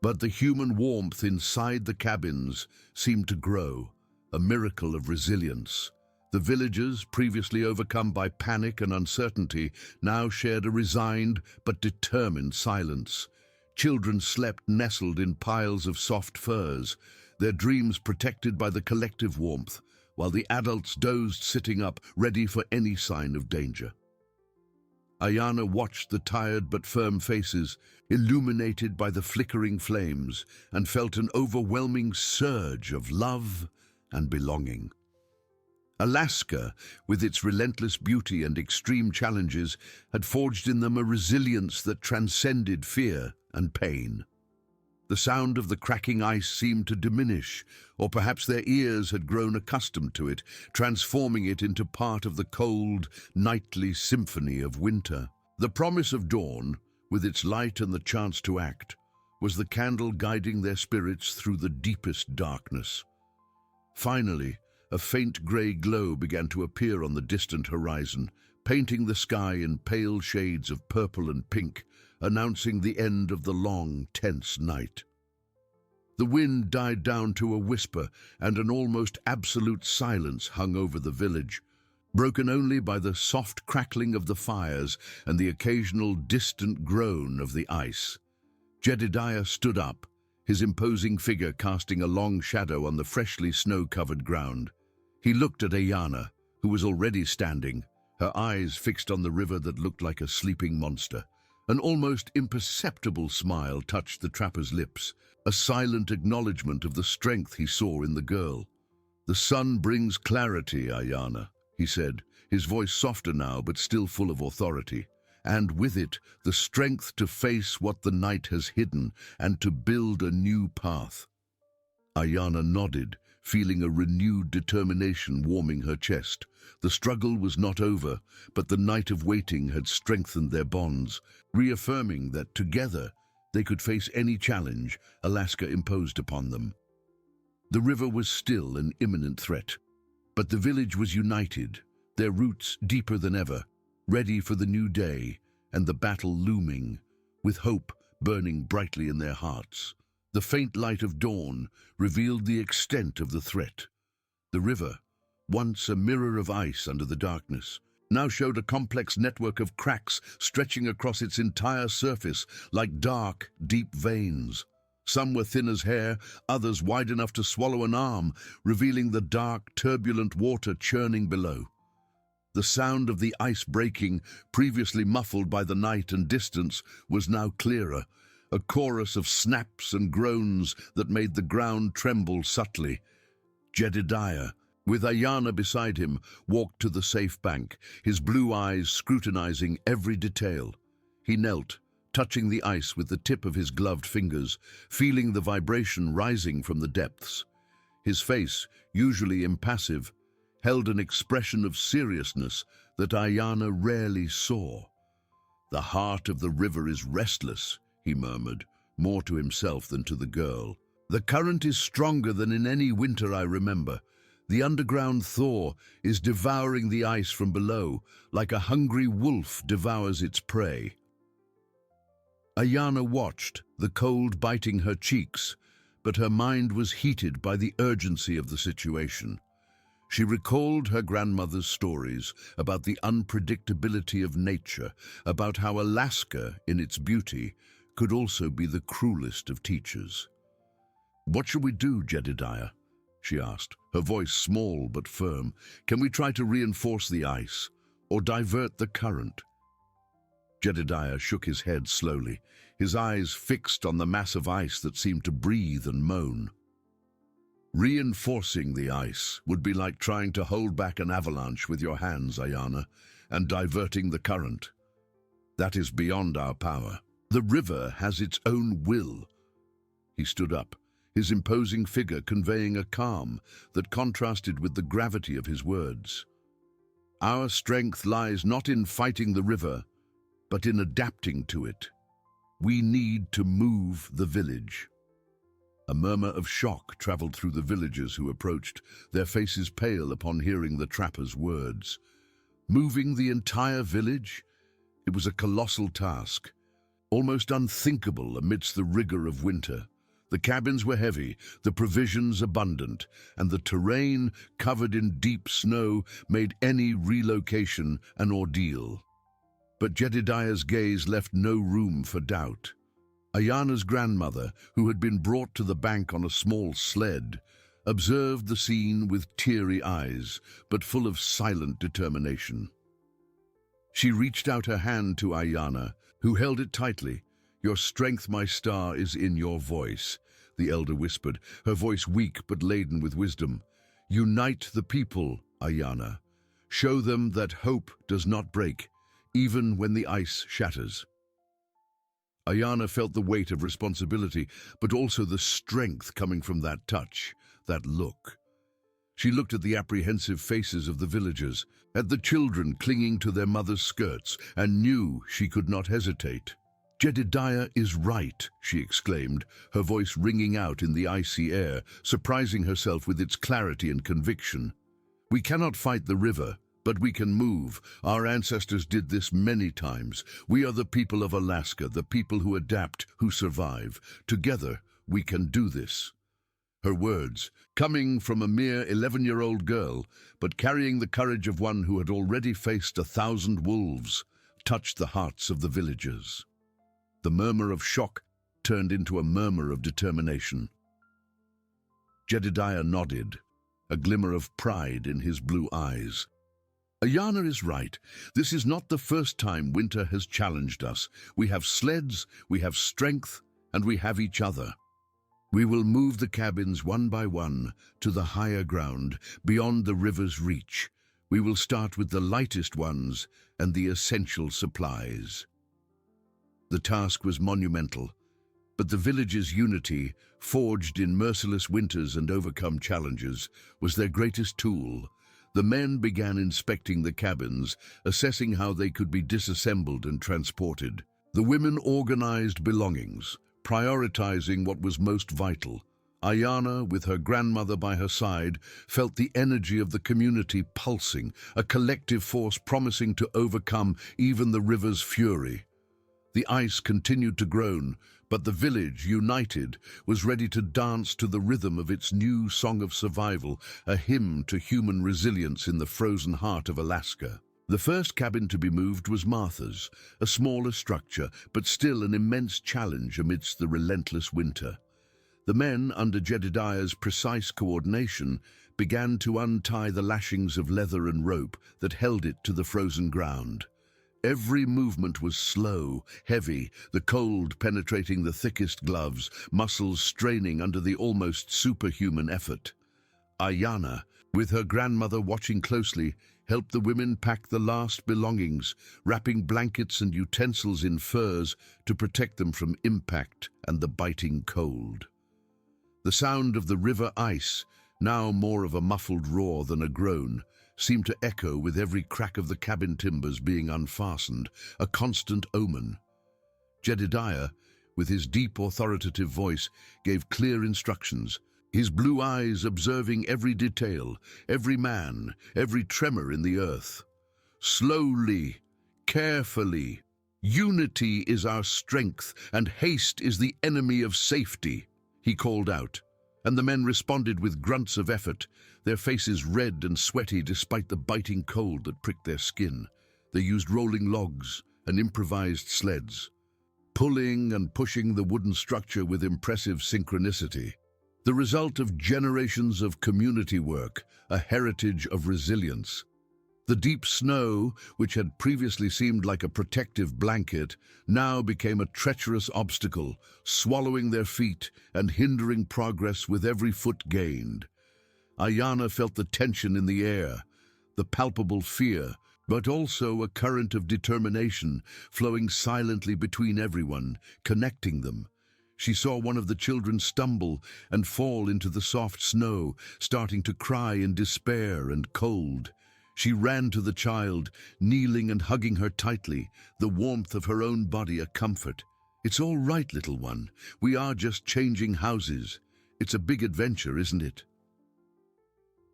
but the human warmth inside the cabins seemed to grow, a miracle of resilience. The villagers, previously overcome by panic and uncertainty, now shared a resigned but determined silence. Children slept nestled in piles of soft furs, their dreams protected by the collective warmth, while the adults dozed sitting up, ready for any sign of danger. Ayana watched the tired but firm faces, illuminated by the flickering flames, and felt an overwhelming surge of love and belonging. Alaska, with its relentless beauty and extreme challenges, had forged in them a resilience that transcended fear and pain. The sound of the cracking ice seemed to diminish, or perhaps their ears had grown accustomed to it, transforming it into part of the cold, nightly symphony of winter. The promise of dawn, with its light and the chance to act, was the candle guiding their spirits through the deepest darkness. Finally, a faint grey glow began to appear on the distant horizon, painting the sky in pale shades of purple and pink, announcing the end of the long, tense night. The wind died down to a whisper, and an almost absolute silence hung over the village, broken only by the soft crackling of the fires and the occasional distant groan of the ice. Jedediah stood up, his imposing figure casting a long shadow on the freshly snow-covered ground. He looked at Ayana, who was already standing, her eyes fixed on the river that looked like a sleeping monster. An almost imperceptible smile touched the trapper's lips, a silent acknowledgement of the strength he saw in the girl. "The sun brings clarity, Ayana," he said, his voice softer now but still full of authority, "and with it the strength to face what the night has hidden and to build a new path." Ayana nodded, feeling a renewed determination warming her chest. The struggle was not over, but the night of waiting had strengthened their bonds, reaffirming that together they could face any challenge Alaska imposed upon them. The river was still an imminent threat, but the village was united, their roots deeper than ever, ready for the new day and the battle looming, with hope burning brightly in their hearts. The faint light of dawn revealed the extent of the threat. The river, once a mirror of ice under the darkness, now showed a complex network of cracks stretching across its entire surface like dark, deep veins. Some were thin as hair, others wide enough to swallow an arm, revealing the dark, turbulent water churning below. The sound of the ice breaking, previously muffled by the night and distance, was now clearer, a chorus of snaps and groans that made the ground tremble subtly. Jedediah, with Ayana beside him, walked to the safe bank, his blue eyes scrutinizing every detail. He knelt, touching the ice with the tip of his gloved fingers, feeling the vibration rising from the depths. His face, usually impassive, held an expression of seriousness that Ayana rarely saw. "The heart of the river is restless," he murmured, more to himself than to the girl. "The current is stronger than in any winter I remember. The underground thaw is devouring the ice from below, like a hungry wolf devours its prey." Ayana watched, the cold biting her cheeks, but her mind was heated by the urgency of the situation. She recalled her grandmother's stories about the unpredictability of nature, about how Alaska, in its beauty, could also be the cruelest of teachers. "What shall we do, Jedediah?" she asked, her voice small but firm. "Can we try to reinforce the ice, or divert the current?" Jedediah shook his head slowly, his eyes fixed on the mass of ice that seemed to breathe and moan. "Reinforcing the ice would be like trying to hold back an avalanche with your hands, Ayana, and diverting the current. That is beyond our power. The river has its own will." He stood up, his imposing figure conveying a calm that contrasted with the gravity of his words. "Our strength lies not in fighting the river, but in adapting to it. We need to move the village." A murmur of shock traveled through the villagers who approached, their faces pale upon hearing the trapper's words. Moving the entire village? It was a colossal task, almost unthinkable amidst the rigor of winter. The cabins were heavy, the provisions abundant, and the terrain, covered in deep snow, made any relocation an ordeal. But Jedediah's gaze left no room for doubt. Ayana's grandmother, who had been brought to the bank on a small sled, observed the scene with teary eyes, but full of silent determination. She reached out her hand to Ayana, who held it tightly. "Your strength, my star, is in your voice," the elder whispered, her voice weak but laden with wisdom. "Unite the people, Ayana. Show them that hope does not break, even when the ice shatters." Ayana felt the weight of responsibility, but also the strength coming from that touch, that look. She looked at the apprehensive faces of the villagers, at the children clinging to their mother's skirts, and knew she could not hesitate. "Jedediah is right," she exclaimed, her voice ringing out in the icy air, surprising herself with its clarity and conviction. "We cannot fight the river, but we can move. Our ancestors did this many times. We are the people of Alaska, the people who adapt, who survive. Together, we can do this." Her words, coming from a mere 11-year-old girl, but carrying the courage of one who had already faced 1,000 wolves, touched the hearts of the villagers. The murmur of shock turned into a murmur of determination. Jedediah nodded, a glimmer of pride in his blue eyes. "Ayana is right. This is not the first time winter has challenged us. We have sleds, we have strength, and we have each other. We will move the cabins one by one to the higher ground, beyond the river's reach. We will start with the lightest ones and the essential supplies." The task was monumental, but the village's unity, forged in merciless winters and overcome challenges, was their greatest tool. The men began inspecting the cabins, assessing how they could be disassembled and transported. The women organized belongings, prioritizing what was most vital. Ayana, with her grandmother by her side, felt the energy of the community pulsing, a collective force promising to overcome even the river's fury. The ice continued to groan, but the village, united, was ready to dance to the rhythm of its new song of survival, a hymn to human resilience in the frozen heart of Alaska. The first cabin to be moved was Martha's, a smaller structure, but still an immense challenge amidst the relentless winter. The men, under Jedediah's precise coordination, began to untie the lashings of leather and rope that held it to the frozen ground. Every movement was slow, heavy, the cold penetrating the thickest gloves, muscles straining under the almost superhuman effort. Ayana, with her grandmother watching closely, helped the women pack the last belongings, wrapping blankets and utensils in furs to protect them from impact and the biting cold. The sound of the river ice, now more of a muffled roar than a groan, seemed to echo with every crack of the cabin timbers being unfastened, a constant omen. Jedediah, with his deep authoritative voice, gave clear instructions, his blue eyes observing every detail, every man, every tremor in the earth. Slowly, carefully, unity is our strength, and haste is the enemy of safety, he called out, and the men responded with grunts of effort, their faces red and sweaty despite the biting cold that pricked their skin. They used rolling logs and improvised sleds, pulling and pushing the wooden structure with impressive synchronicity. The result of generations of community work, a heritage of resilience. The deep snow, which had previously seemed like a protective blanket, now became a treacherous obstacle, swallowing their feet and hindering progress with every foot gained. Ayana felt the tension in the air, the palpable fear, but also a current of determination flowing silently between everyone, connecting them. She saw one of the children stumble and fall into the soft snow, starting to cry in despair and cold. She ran to the child, kneeling and hugging her tightly, the warmth of her own body a comfort. "It's all right, little one. We are just changing houses. It's a big adventure, isn't it?"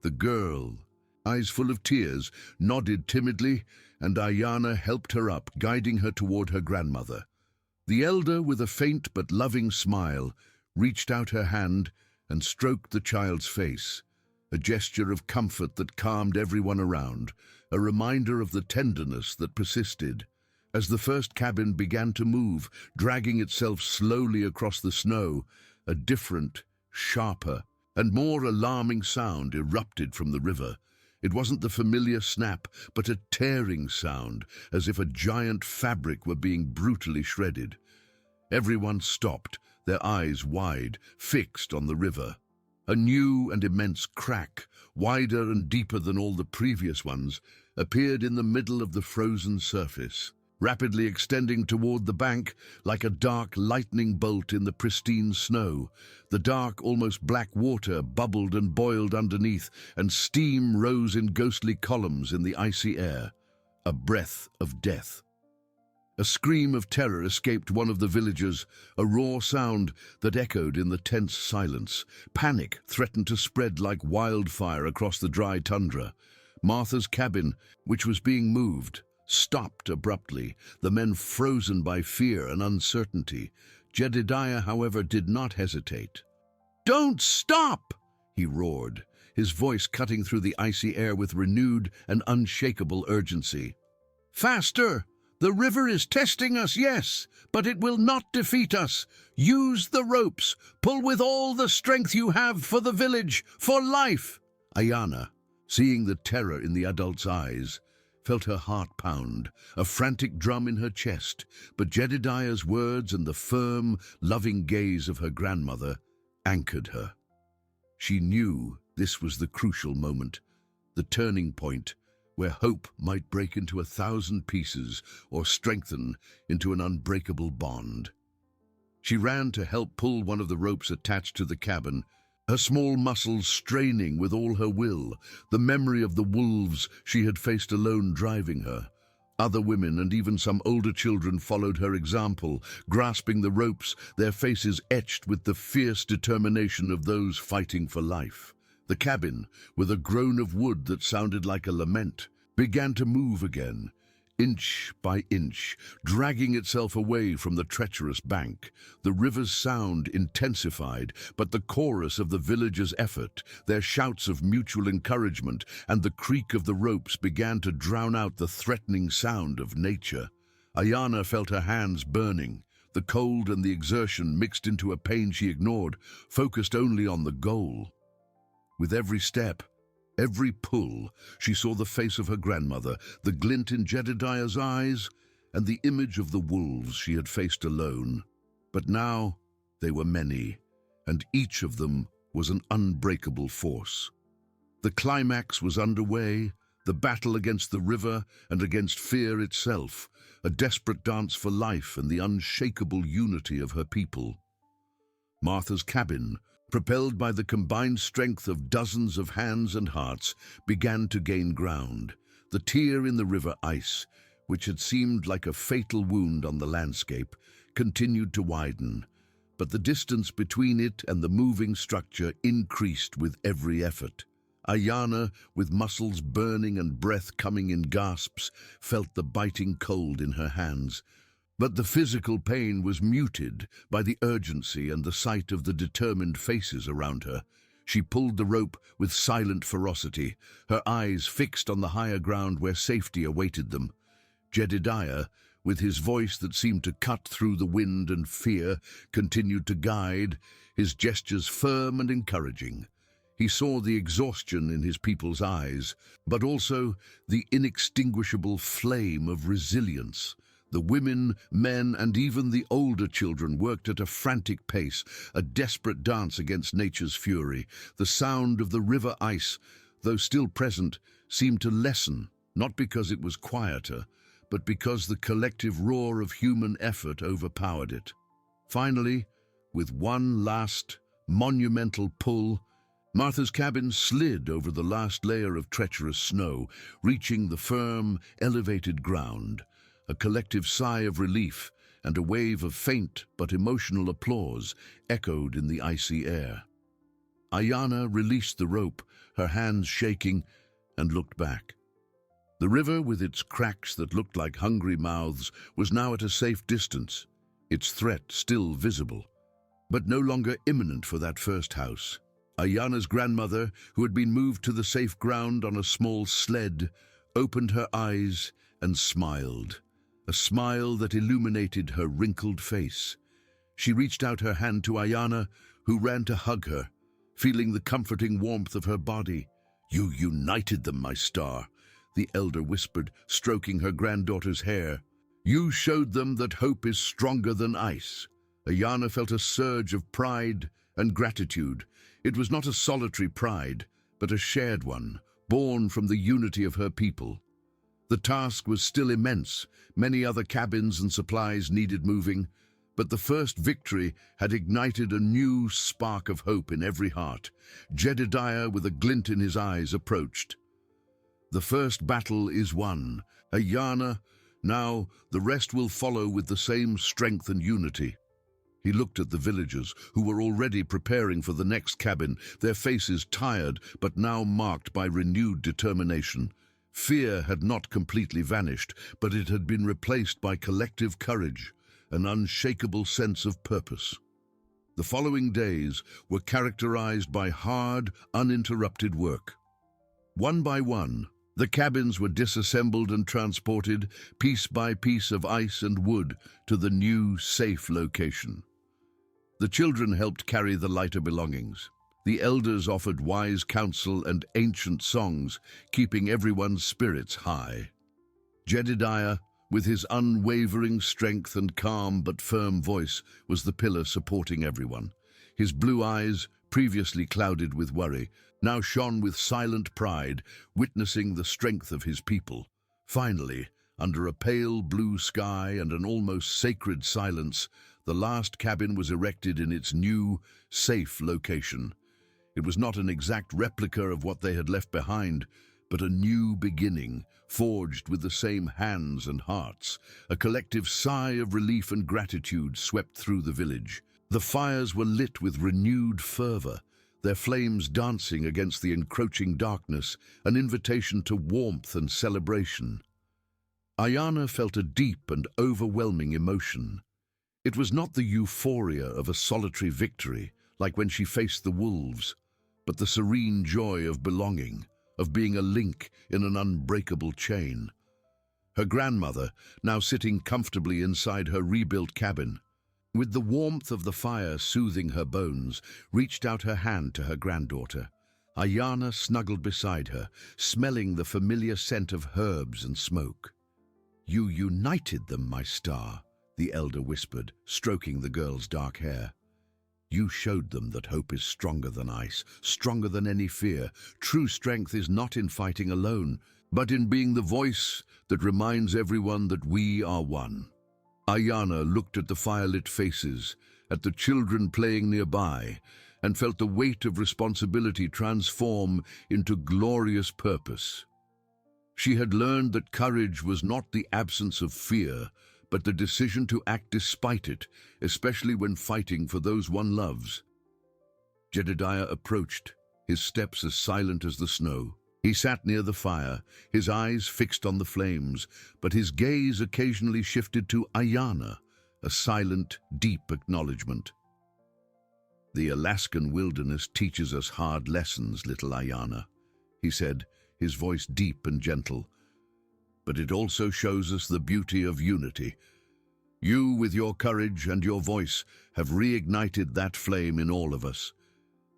The girl, eyes full of tears, nodded timidly, and Ayana helped her up, guiding her toward her grandmother. The elder, with a faint but loving smile, reached out her hand and stroked the child's face, a gesture of comfort that calmed everyone around, a reminder of the tenderness that persisted. As the first cabin began to move, dragging itself slowly across the snow, a different, sharper, and more alarming sound erupted from the river. It wasn't the familiar snap, but a tearing sound, as if a giant fabric were being brutally shredded. Everyone stopped, their eyes wide, fixed on the river. A new and immense crack, wider and deeper than all the previous ones, appeared in the middle of the frozen surface, rapidly extending toward the bank like a dark lightning bolt in the pristine snow. The dark, almost black water bubbled and boiled underneath, and steam rose in ghostly columns in the icy air, a breath of death. A scream of terror escaped one of the villagers, a raw sound that echoed in the tense silence. Panic threatened to spread like wildfire across the dry tundra. Martha's cabin, which was being moved, stopped abruptly, the men frozen by fear and uncertainty. Jedediah, however, did not hesitate. "Don't stop!" he roared, his voice cutting through the icy air with renewed and unshakable urgency. "Faster! The river is testing us, yes, but it will not defeat us. Use the ropes. Pull with all the strength you have for the village, for life." Ayana, seeing the terror in the adult's eyes, felt her heart pound, a frantic drum in her chest, but Jedediah's words and the firm, loving gaze of her grandmother anchored her. She knew this was the crucial moment, the turning point, where hope might break into 1,000 pieces or strengthen into an unbreakable bond. She ran to help pull one of the ropes attached to the cabin, her small muscles straining with all her will, the memory of the wolves she had faced alone driving her. Other women and even some older children followed her example, grasping the ropes, their faces etched with the fierce determination of those fighting for life. The cabin, with a groan of wood that sounded like a lament, began to move again, Inch by inch, dragging itself away from the treacherous bank. The river's sound intensified, but the chorus of the villagers' effort, their shouts of mutual encouragement, and the creak of the ropes began to drown out the threatening sound of nature. Ayana felt her hands burning. The cold and the exertion mixed into a pain she ignored, focused only on the goal. With every step, every pull, she saw the face of her grandmother, the glint in Jedediah's eyes, and the image of the wolves she had faced alone. But now they were many, and each of them was an unbreakable force. The climax was underway, the battle against the river and against fear itself, a desperate dance for life and the unshakable unity of her people. Martha's cabin, propelled by the combined strength of dozens of hands and hearts, began to gain ground. The tear in the river ice, which had seemed like a fatal wound on the landscape, continued to widen, but the distance between it and the moving structure increased with every effort. Ayana, with muscles burning and breath coming in gasps, felt the biting cold in her hands. But the physical pain was muted by the urgency and the sight of the determined faces around her. She pulled the rope with silent ferocity, her eyes fixed on the higher ground where safety awaited them. Jedediah, with his voice that seemed to cut through the wind and fear, continued to guide, his gestures firm and encouraging. He saw the exhaustion in his people's eyes, but also the inextinguishable flame of resilience. The women, men, and even the older children worked at a frantic pace, a desperate dance against nature's fury. The sound of the river ice, though still present, seemed to lessen, not because it was quieter, but because the collective roar of human effort overpowered it. Finally, with one last, monumental pull, Martha's cabin slid over the last layer of treacherous snow, reaching the firm, elevated ground. A collective sigh of relief and a wave of faint but emotional applause echoed in the icy air. Ayana released the rope, her hands shaking, and looked back. The river, with its cracks that looked like hungry mouths, was now at a safe distance, its threat still visible, but no longer imminent for that first house. Ayana's grandmother, who had been moved to the safe ground on a small sled, opened her eyes and smiled. A smile that illuminated her wrinkled face. She reached out her hand to Ayana, who ran to hug her, feeling the comforting warmth of her body. "You united them, my star," the elder whispered, stroking her granddaughter's hair. "You showed them that hope is stronger than ice." Ayana felt a surge of pride and gratitude. It was not a solitary pride, but a shared one, born from the unity of her people. The task was still immense. Many other cabins and supplies needed moving, but the first victory had ignited a new spark of hope in every heart. Jedediah, with a glint in his eyes, approached. "The first battle is won. Ayana, now the rest will follow with the same strength and unity." He looked at the villagers, who were already preparing for the next cabin, their faces tired but now marked by renewed determination. Fear had not completely vanished, but it had been replaced by collective courage, an unshakable sense of purpose. The following days were characterized by hard, uninterrupted work. One by one, the cabins were disassembled and transported, piece by piece of ice and wood, to the new, safe location. The children helped carry the lighter belongings. The elders offered wise counsel and ancient songs, keeping everyone's spirits high. Jedediah, with his unwavering strength and calm but firm voice, was the pillar supporting everyone. His blue eyes, previously clouded with worry, now shone with silent pride, witnessing the strength of his people. Finally, under a pale blue sky and an almost sacred silence, the last cabin was erected in its new, safe location. It was not an exact replica of what they had left behind, but a new beginning, forged with the same hands and hearts. A collective sigh of relief and gratitude swept through the village. The fires were lit with renewed fervor, their flames dancing against the encroaching darkness, an invitation to warmth and celebration. Ayana felt a deep and overwhelming emotion. It was not the euphoria of a solitary victory, like when she faced the wolves, but the serene joy of belonging, of being a link in an unbreakable chain. Her grandmother, now sitting comfortably inside her rebuilt cabin, with the warmth of the fire soothing her bones, reached out her hand to her granddaughter. Ayana snuggled beside her, smelling the familiar scent of herbs and smoke. "You united them, my star," the elder whispered, stroking the girl's dark hair. "You showed them that hope is stronger than ice, stronger than any fear. True strength is not in fighting alone, but in being the voice that reminds everyone that we are one." Ayana looked at the firelit faces, at the children playing nearby, and felt the weight of responsibility transform into glorious purpose. She had learned that courage was not the absence of fear, but the decision to act despite it, especially when fighting for those one loves. Jedediah approached, his steps as silent as the snow. He sat near the fire, his eyes fixed on the flames, but his gaze occasionally shifted to Ayana, a silent, deep acknowledgement. "The Alaskan wilderness teaches us hard lessons, little Ayana," he said, his voice deep and gentle. "But it also shows us the beauty of unity. You, with your courage and your voice, have reignited that flame in all of us.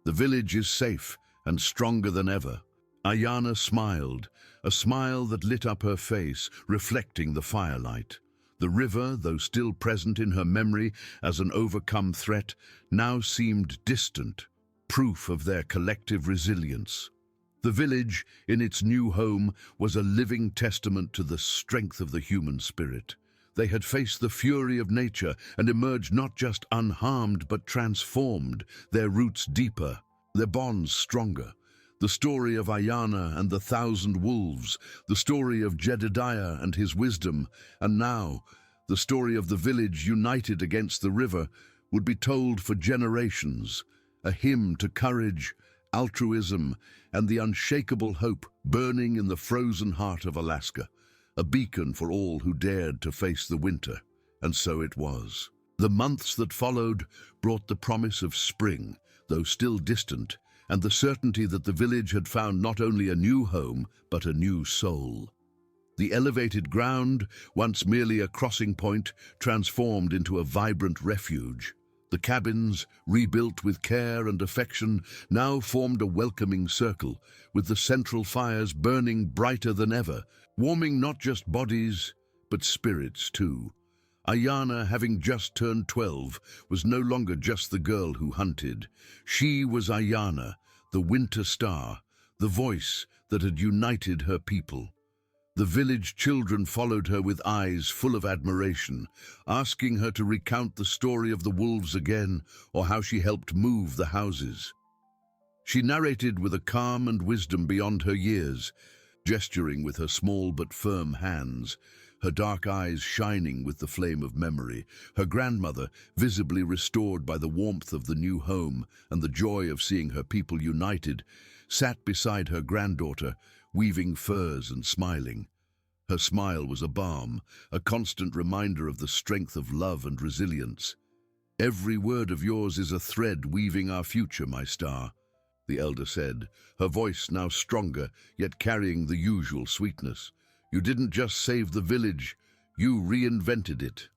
The village is safe and stronger than ever." Ayana smiled, a smile that lit up her face, reflecting the firelight. The river, though still present in her memory as an overcome threat, now seemed distant, proof of their collective resilience. The village, in its new home, was a living testament to the strength of the human spirit. They had faced the fury of nature and emerged not just unharmed but transformed, their roots deeper, their bonds stronger. The story of Ayana and the 1,000 wolves, the story of Jedediah and his wisdom, and now the story of the village united against the river would be told for generations, a hymn to courage, altruism, and the unshakable hope burning in the frozen heart of Alaska, a beacon for all who dared to face the winter. And so it was. The months that followed brought the promise of spring, though still distant, and the certainty that the village had found not only a new home, but a new soul. The elevated ground, once merely a crossing point, transformed into a vibrant refuge. The cabins, rebuilt with care and affection, now formed a welcoming circle, with the central fires burning brighter than ever, warming not just bodies, but spirits too. Ayana, having just turned 12, was no longer just the girl who hunted. She was Ayana, the winter star, the voice that had united her people. The village children followed her with eyes full of admiration, asking her to recount the story of the wolves again or how she helped move the houses. She narrated with a calm and wisdom beyond her years, gesturing with her small but firm hands, her dark eyes shining with the flame of memory. Her grandmother, visibly restored by the warmth of the new home and the joy of seeing her people united, sat beside her granddaughter, weaving furs and smiling. Her smile was a balm, a constant reminder of the strength of love and resilience. "Every word of yours is a thread weaving our future, my star," the elder said, her voice now stronger, yet carrying the usual sweetness. "You didn't just save the village, you reinvented it."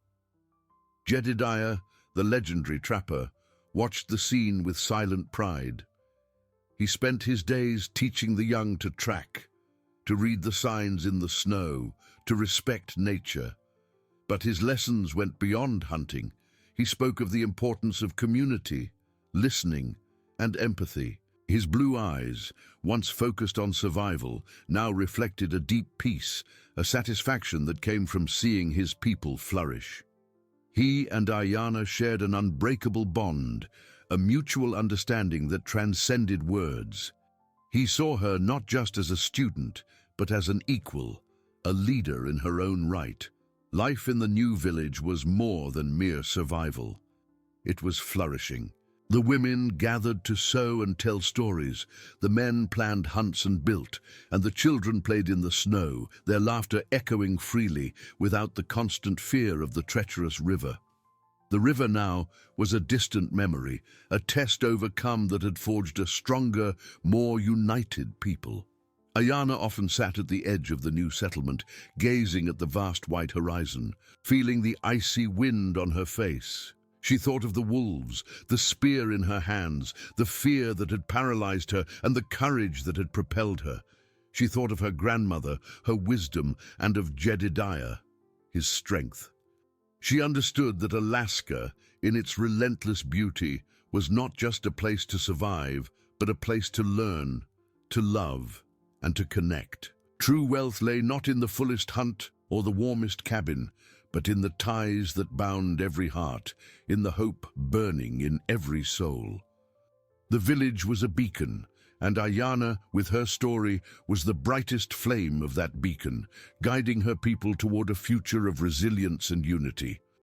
Jedediah, the legendary trapper, watched the scene with silent pride. He spent his days teaching the young to track, to read the signs in the snow, to respect nature. But his lessons went beyond hunting. He spoke of the importance of community, listening, and empathy. His blue eyes, once focused on survival, now reflected a deep peace, a satisfaction that came from seeing his people flourish. He and Ayana shared an unbreakable bond, a mutual understanding that transcended words. He saw her not just as a student, but as an equal, a leader in her own right. Life in the new village was more than mere survival. It was flourishing. The women gathered to sew and tell stories, the men planned hunts and built, and the children played in the snow, their laughter echoing freely without the constant fear of the treacherous river. The river now was a distant memory, a test overcome that had forged a stronger, more united people. Ayana often sat at the edge of the new settlement, gazing at the vast white horizon, feeling the icy wind on her face. She thought of the wolves, the spear in her hands, the fear that had paralyzed her, and the courage that had propelled her. She thought of her grandmother, her wisdom, and of Jedediah, his strength. She understood that Alaska, in its relentless beauty, was not just a place to survive, but a place to learn, to love, and to connect. True wealth lay not in the fullest hunt or the warmest cabin, but in the ties that bound every heart, in the hope burning in every soul. The village was a beacon, and Ayana, with her story, was the brightest flame of that beacon, guiding her people toward a future of resilience and unity.